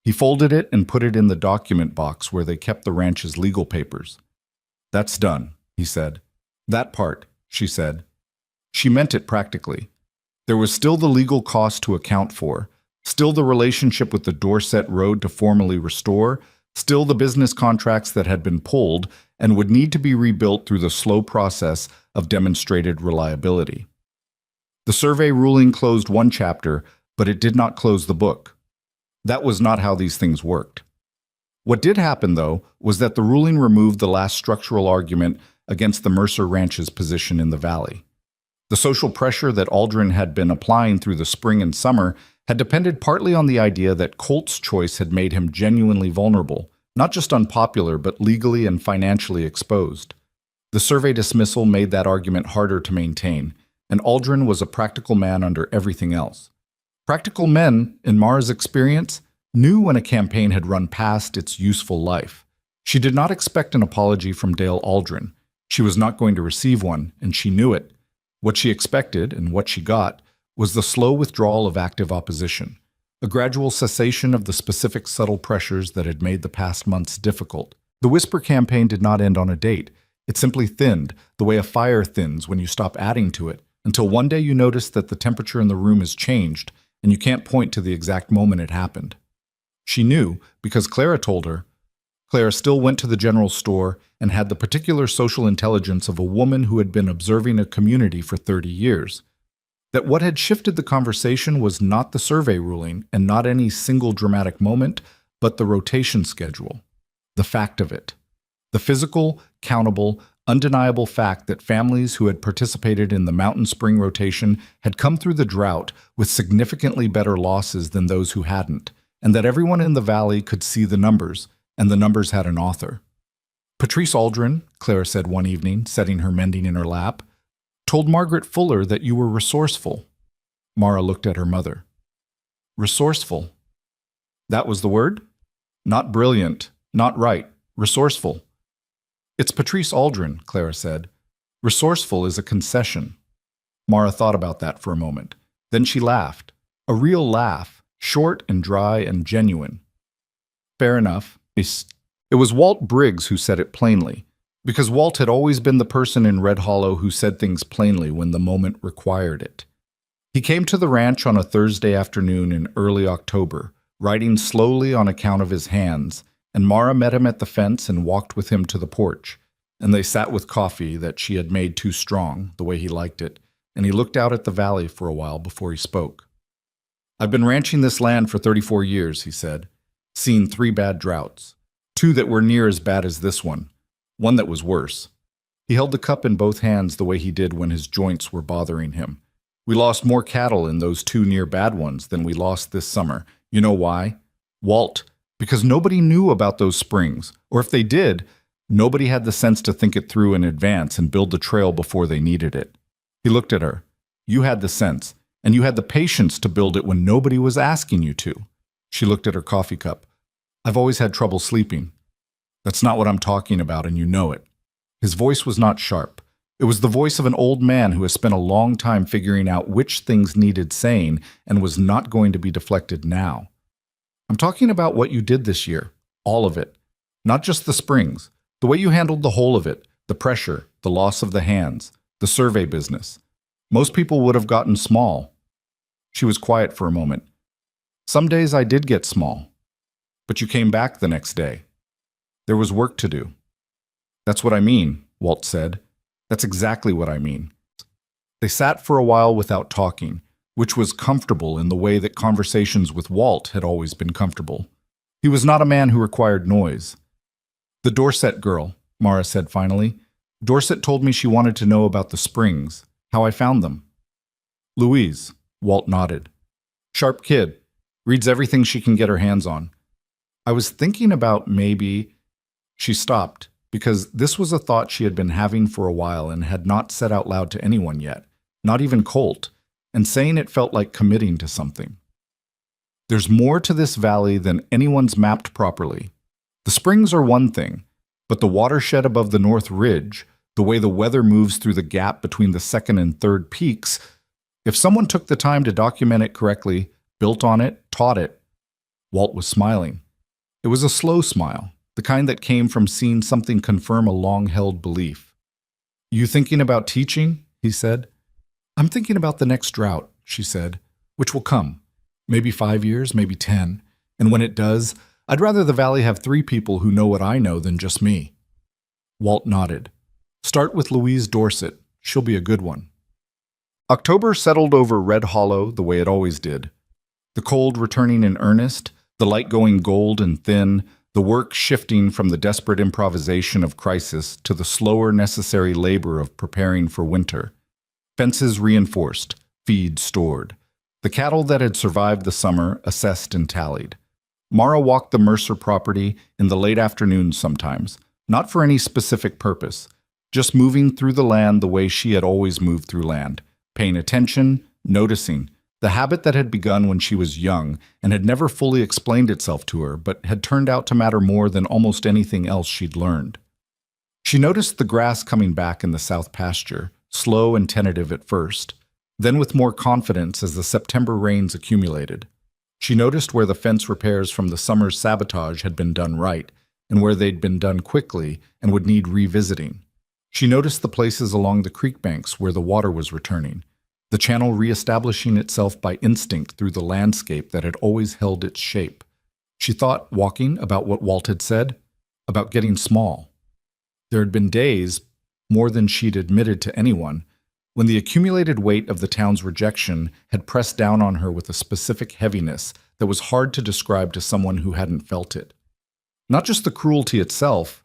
He folded it and put it in the document box where they kept the ranch's legal papers. "That's done," he said. "That part," she said. She meant it practically. There was still the legal cost to account for, still the relationship with the Dorset Road to formally restore, still the business contracts that had been pulled and would need to be rebuilt through the slow process of demonstrated reliability. The survey ruling closed one chapter, but it did not close the book. That was not how these things worked. What did happen, though, was that the ruling removed the last structural argument against the Mercer Ranch's position in the valley. The social pressure that Aldrin had been applying through the spring and summer had depended partly on the idea that Colt's choice had made him genuinely vulnerable, not just unpopular, but legally and financially exposed. The survey dismissal made that argument harder to maintain, and Aldrin was a practical man under everything else. Practical men, in Mara's experience, knew when a campaign had run past its useful life. She did not expect an apology from Dale Aldrin. She was not going to receive one, and she knew it. What she expected, and what she got, was the slow withdrawal of active opposition, a gradual cessation of the specific subtle pressures that had made the past months difficult. The Whisper campaign did not end on a date. It simply thinned, the way a fire thins when you stop adding to it, until one day you notice that the temperature in the room has changed, and you can't point to the exact moment it happened. She knew, because Clara told her. Clara still went to the general store and had the particular social intelligence of a woman who had been observing a community for 30 years. That what had shifted the conversation was not the survey ruling and not any single dramatic moment, but the rotation schedule, the fact of it. The physical, countable, undeniable fact that families who had participated in the Mountain Spring rotation had come through the drought with significantly better losses than those who hadn't, and that everyone in the valley could see the numbers, and the numbers had an author. "Patrice Aldrin," Clara said one evening, setting her mending in her lap, "told Margaret Fuller that you were resourceful." Mara looked at her mother. "Resourceful. That was the word? Not brilliant, not right, resourceful." "It's Patrice Aldrin," Clara said. "Resourceful is a concession." Mara thought about that for a moment. Then she laughed. A real laugh. short and dry and genuine. Fair enough. It was Walt Briggs who said it plainly, because Walt had always been the person in Red Hollow who said things plainly when the moment required it. He came to the ranch on a Thursday afternoon in early October, riding slowly on account of his hands, and Mara met him at the fence and walked with him to the porch, and they sat with coffee that she had made too strong, the way he liked it, and he looked out at the valley for a while before he spoke. "I've been ranching this land for 34 years, he said, seen 3 bad droughts, 2 that were near as bad as this one that was worse. He held the cup in both hands the way he did when his joints were bothering him. We lost more cattle in those 2 near bad ones than we lost this summer. You know why? Walt, because nobody knew about those springs, or if they did, nobody had the sense to think it through in advance and build the trail before they needed it." He looked at her. "You had the sense, and you had the patience to build it when nobody was asking you to." She looked at her coffee cup. "I've always had trouble sleeping." "That's not what I'm talking about, and you know it." His voice was not sharp. It was the voice of an old man who has spent a long time figuring out which things needed saying and was not going to be deflected now. "I'm talking about what you did this year. All of it. Not just the springs. The way you handled the whole of it. The pressure, the loss of the hands, the survey business. Most people would have gotten small." She was quiet for a moment. "Some days I did get small. But you came back the next day. There was work to do." "That's what I mean," Walt said. "That's exactly what I mean." They sat for a while without talking, which was comfortable in the way that conversations with Walt had always been comfortable. He was not a man who required noise. "The Dorset girl," Mara said finally. "Dorset told me she wanted to know about the springs, how I found them." "Louise," Walt nodded. "Sharp kid. Reads everything she can get her hands on. I was thinking about maybe—" She stopped, because this was a thought she had been having for a while and had not said out loud to anyone yet, not even Colt, and saying it felt like committing to something. "There's more to this valley than anyone's mapped properly. The springs are one thing, but the watershed above the North Ridge, the way the weather moves through the gap between the 2nd and 3rd peaks, if someone took the time to document it correctly, built on it, taught it." Walt was smiling. It was a slow smile, the kind that came from seeing something confirm a long-held belief. "You thinking about teaching?" he said. "I'm thinking about the next drought," she said, "which will come. Maybe 5 years, maybe 10. And when it does, I'd rather the valley have 3 people who know what I know than just me." Walt nodded. "Start with Louise Dorset. She'll be a good one." October settled over Red Hollow the way it always did. The cold returning in earnest, the light going gold and thin, the work shifting from the desperate improvisation of crisis to the slower necessary labor of preparing for winter. Fences reinforced, feed stored. The cattle that had survived the summer assessed and tallied. Mara walked the Mercer property in the late afternoons sometimes, not for any specific purpose, just moving through the land the way she had always moved through land, paying attention, noticing, the habit that had begun when she was young and had never fully explained itself to her, but had turned out to matter more than almost anything else she'd learned. She noticed the grass coming back in the south pasture, slow and tentative at first, then with more confidence as the September rains accumulated. She noticed where the fence repairs from the summer's sabotage had been done right, and where they'd been done quickly and would need revisiting. She noticed the places along the creek banks where the water was returning, the channel reestablishing itself by instinct through the landscape that had always held its shape. She thought, walking, about what Walt had said, about getting small. There had been days, more than she'd admitted to anyone, when the accumulated weight of the town's rejection had pressed down on her with a specific heaviness that was hard to describe to someone who hadn't felt it. Not just the cruelty itself,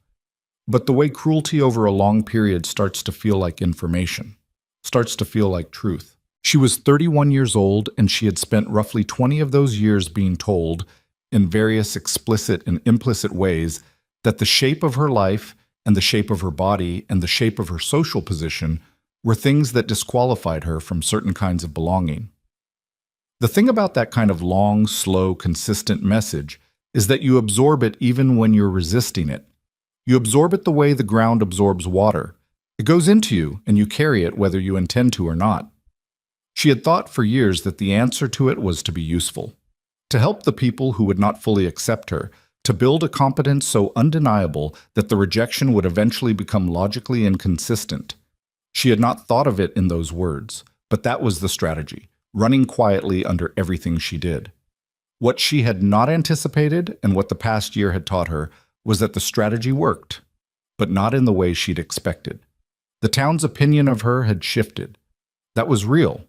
but the way cruelty over a long period starts to feel like information, starts to feel like truth. She was 31 years old, and she had spent roughly 20 of those years being told, in various explicit and implicit ways, that the shape of her life and the shape of her body and the shape of her social position were things that disqualified her from certain kinds of belonging. The thing about that kind of long, slow, consistent message is that you absorb it even when you're resisting it. You absorb it the way the ground absorbs water. It goes into you, and you carry it whether you intend to or not. She had thought for years that the answer to it was to be useful. to help the people who would not fully accept her, to build a competence so undeniable that the rejection would eventually become logically inconsistent. She had not thought of it in those words, but that was the strategy, running quietly under everything she did. What she had not anticipated, and what the past year had taught her, was that the strategy worked, but not in the way she'd expected. The town's opinion of her had shifted. That was real.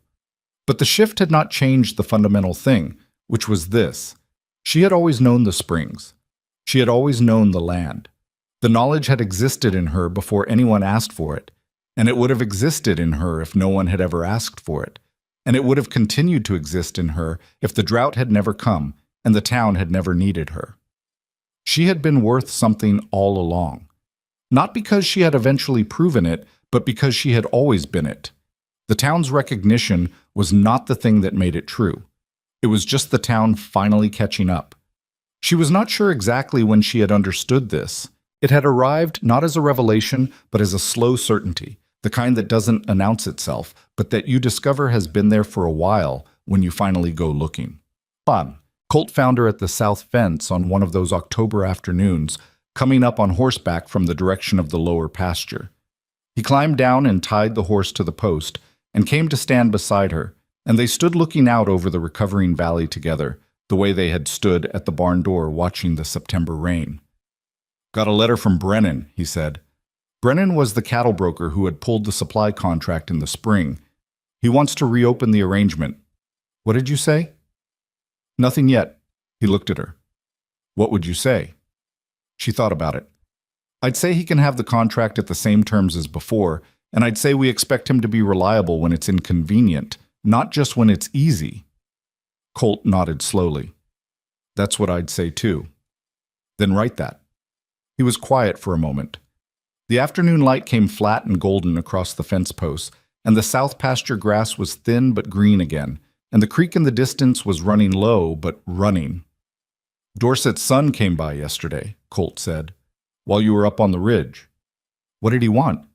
But the shift had not changed the fundamental thing, which was this. She had always known the springs. She had always known the land. The knowledge had existed in her before anyone asked for it, and it would have existed in her if no one had ever asked for it, and it would have continued to exist in her if the drought had never come and the town had never needed her. She had been worth something all along, not because she had eventually proven it, but because she had always been it. The town's recognition was not the thing that made it true. It was just the town finally catching up. She was not sure exactly when she had understood this. It had arrived not as a revelation, but as a slow certainty, the kind that doesn't announce itself, but that you discover has been there for a while when you finally go looking. Colt found her at the south fence on one of those October afternoons, coming up on horseback from the direction of the lower pasture. He climbed down and tied the horse to the post, and came to stand beside her, and they stood looking out over the recovering valley together, the way they had stood at the barn door watching the September rain. "Got a letter from Brennan," he said. Brennan was the cattle broker who had pulled the supply contract in the spring. "He wants to reopen the arrangement." "What did you say?" "Nothing yet." He looked at her. "What would you say?" She thought about it. "I'd say he can have the contract at the same terms as before, and I'd say we expect him to be reliable when it's inconvenient, not just when it's easy." Colt nodded slowly. "That's what I'd say too." "Then write that." He was quiet for a moment. The afternoon light came flat and golden across the fence posts, and the south pasture grass was thin but green again, and the creek in the distance was running low but running. "Dorset's son came by yesterday," Colt said, "while you were up on the ridge." "What did he want?"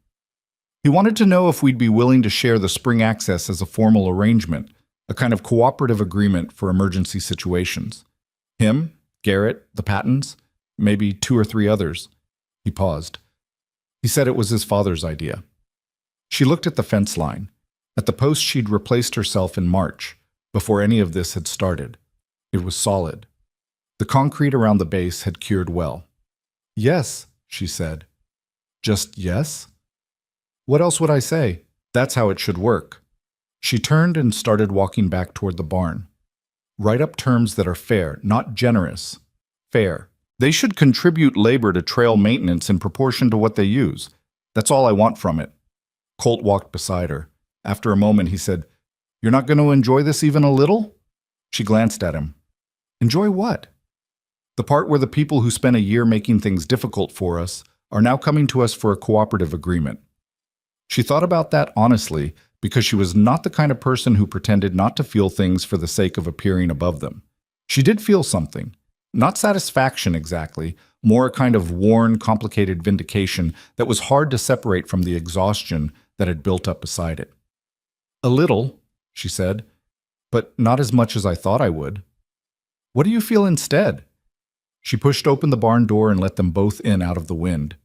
"He wanted to know if we'd be willing to share the spring access as a formal arrangement, a kind of cooperative agreement for emergency situations. Him, Garrett, the Pattons, maybe 2 or 3 others." He paused. He said it was his father's idea. She looked at the fence line, at the post she'd replaced herself in March, before any of this had started. It was solid. The concrete around the base had cured well. "Yes," she said. "Just yes?" "What else would I say? That's how it should work." She turned and started walking back toward the barn. "Write up terms that are fair, not generous. Fair. They should contribute labor to trail maintenance in proportion to what they use. That's all I want from it." Colt walked beside her. After a moment, he said, "You're not going to enjoy this even a little?" She glanced at him. "Enjoy what?" "The part where the people who spent a year making things difficult for us are now coming to us for a cooperative agreement." She thought about that honestly, because she was not the kind of person who pretended not to feel things for the sake of appearing above them. She did feel something. Not satisfaction exactly, more a kind of worn, complicated vindication that was hard to separate from the exhaustion that had built up beside it. "A little," she said, "but not as much as I thought I would." "What do you feel instead?" She pushed open the barn door and let them both in out of the wind.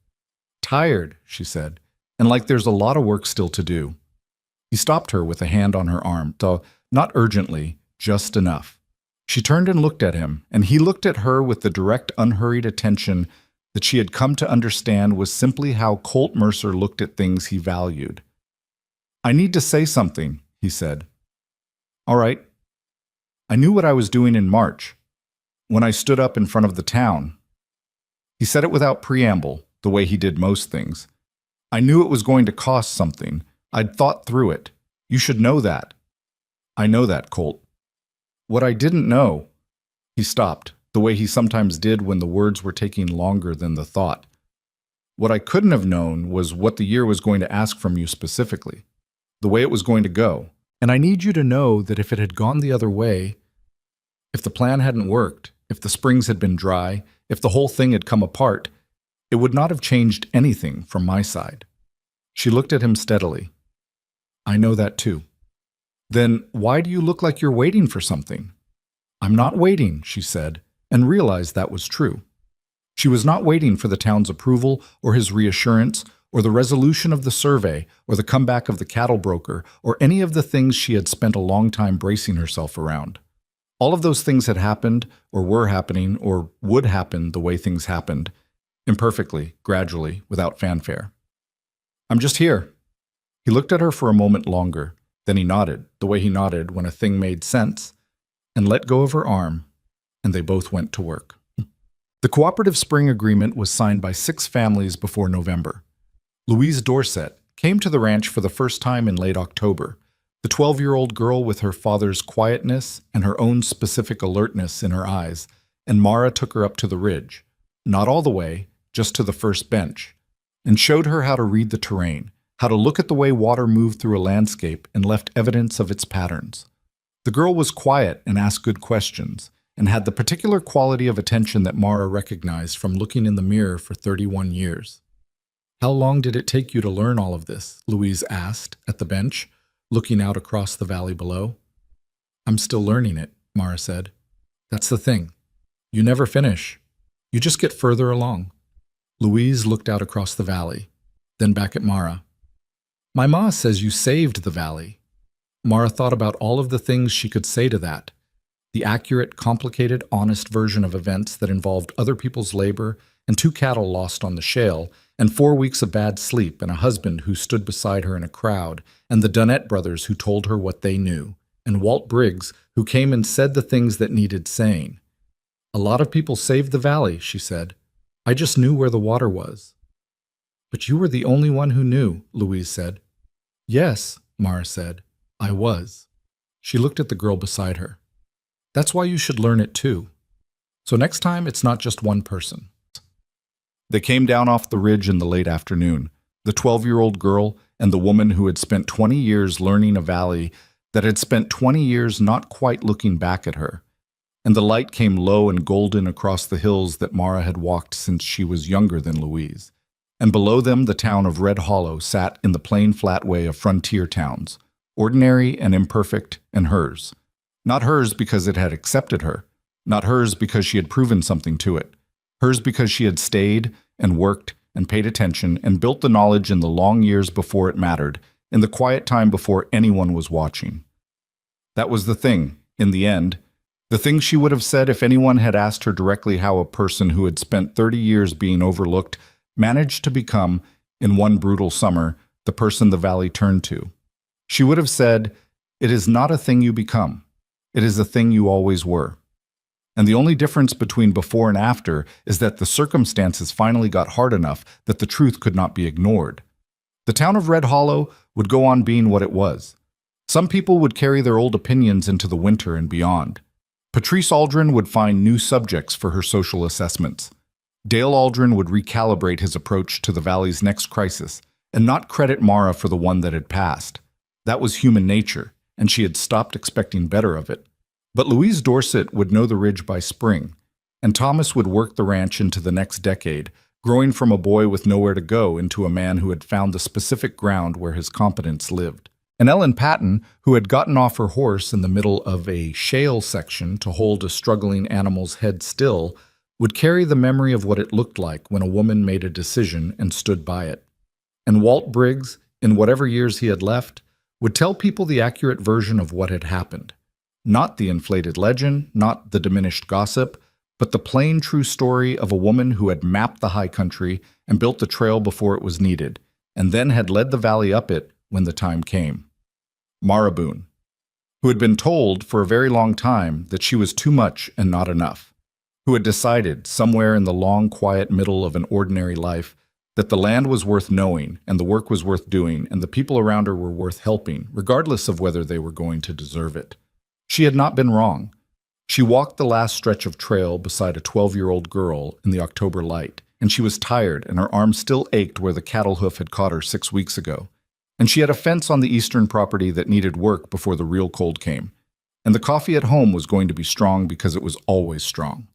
"Tired," she said, "and like there's a lot of work still to do." He stopped her with a hand on her arm, though not urgently, just enough. She turned and looked at him, and he looked at her with the direct, unhurried attention that she had come to understand was simply how Colt Mercer looked at things he valued. "I need to say something," he said. "All right." "I knew what I was doing in March, when I stood up in front of the town." He said it without preamble, the way he did most things. "I knew it was going to cost something. I'd thought through it. You should know that." "I know that, Colt." "What I didn't know—" He stopped, the way he sometimes did when the words were taking longer than the thought. "What I couldn't have known was what the year was going to ask from you specifically, the way it was going to go. And I need you to know that if it had gone the other way, if the plan hadn't worked, if the springs had been dry, if the whole thing had come apart, it would not have changed anything from my side." She looked at him steadily. "I know that too." "Then why do you look like you're waiting for something?" "I'm not waiting," she said, and realized that was true. She was not waiting for the town's approval or his reassurance or the resolution of the survey or the comeback of the cattle broker or any of the things she had spent a long time bracing herself around. All of those things had happened or were happening or would happen the way things happened, imperfectly, gradually, without fanfare. "I'm just here." He looked at her for a moment longer, then he nodded, the way he nodded when a thing made sense, and let go of her arm, and they both went to work. The Cooperative Spring Agreement was signed by 6 families before November. Louise Dorset came to the ranch for the first time in late October, the 12-year-old girl with her father's quietness and her own specific alertness in her eyes, and Mara took her up to the ridge, not all the way, just to the first bench, and showed her how to read the terrain, how to look at the way water moved through a landscape and left evidence of its patterns. The girl was quiet and asked good questions, and had the particular quality of attention that Mara recognized from looking in the mirror for 31 years. "How long did it take you to learn all of this?" Louise asked at the bench, looking out across the valley below. "I'm still learning it," Mara said. "That's the thing. You never finish. You just get further along." Louise looked out across the valley, then back at Mara. "My ma says you saved the valley." Mara thought about all of the things she could say to that. The accurate, complicated, honest version of events that involved other people's labor and 2 cattle lost on the shale, and 4 weeks of bad sleep and a husband who stood beside her in a crowd, and the Dunnett brothers who told her what they knew, and Walt Briggs who came and said the things that needed saying. "A lot of people saved the valley," she said. "I just knew where the water was." "But you were the only one who knew," Louise said. "Yes," Mara said, "I was." She looked at the girl beside her. "That's why you should learn it too. So next time, it's not just one person." They came down off the ridge in the late afternoon, the 12-year-old girl and the woman who had spent 20 years learning a valley that had spent 20 years not quite looking back at her. And the light came low and golden across the hills that Mara had walked since she was younger than Louise. And below them the town of Red Hollow sat in the plain flat way of frontier towns, ordinary and imperfect and hers. Not hers because it had accepted her, not hers because she had proven something to it, hers because she had stayed and worked and paid attention and built the knowledge in the long years before it mattered, in the quiet time before anyone was watching. That was the thing, in the end, the thing she would have said if anyone had asked her directly how a person who had spent 30 years being overlooked managed to become, in one brutal summer, the person the valley turned to. She would have said, "It is not a thing you become. It is a thing you always were." And the only difference between before and after is that the circumstances finally got hard enough that the truth could not be ignored. The town of Red Hollow would go on being what it was. Some people would carry their old opinions into the winter and beyond. Patrice Aldrin would find new subjects for her social assessments. Dale Aldrin would recalibrate his approach to the valley's next crisis and not credit Mara for the one that had passed. That was human nature, and she had stopped expecting better of it. But Louise Dorset would know the ridge by spring, and Thomas would work the ranch into the next decade, growing from a boy with nowhere to go into a man who had found the specific ground where his competence lived. And Ellen Patton, who had gotten off her horse in the middle of a shale section to hold a struggling animal's head still, would carry the memory of what it looked like when a woman made a decision and stood by it. And Walt Briggs, in whatever years he had left, would tell people the accurate version of what had happened. Not the inflated legend, not the diminished gossip, but the plain, true story of a woman who had mapped the high country and built the trail before it was needed, and then had led the valley up it when the time came. Mara Boone, who had been told for a very long time that she was too much and not enough, who had decided, somewhere in the long, quiet middle of an ordinary life, that the land was worth knowing, and the work was worth doing, and the people around her were worth helping, regardless of whether they were going to deserve it. She had not been wrong. She walked the last stretch of trail beside a 12-year-old girl in the October light, and she was tired, and her arm still ached where the cattle hoof had caught her 6 weeks ago. And she had a fence on the eastern property that needed work before the real cold came. And the coffee at home was going to be strong because it was always strong.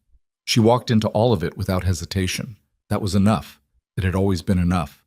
She walked into all of it without hesitation. That was enough. It had always been enough.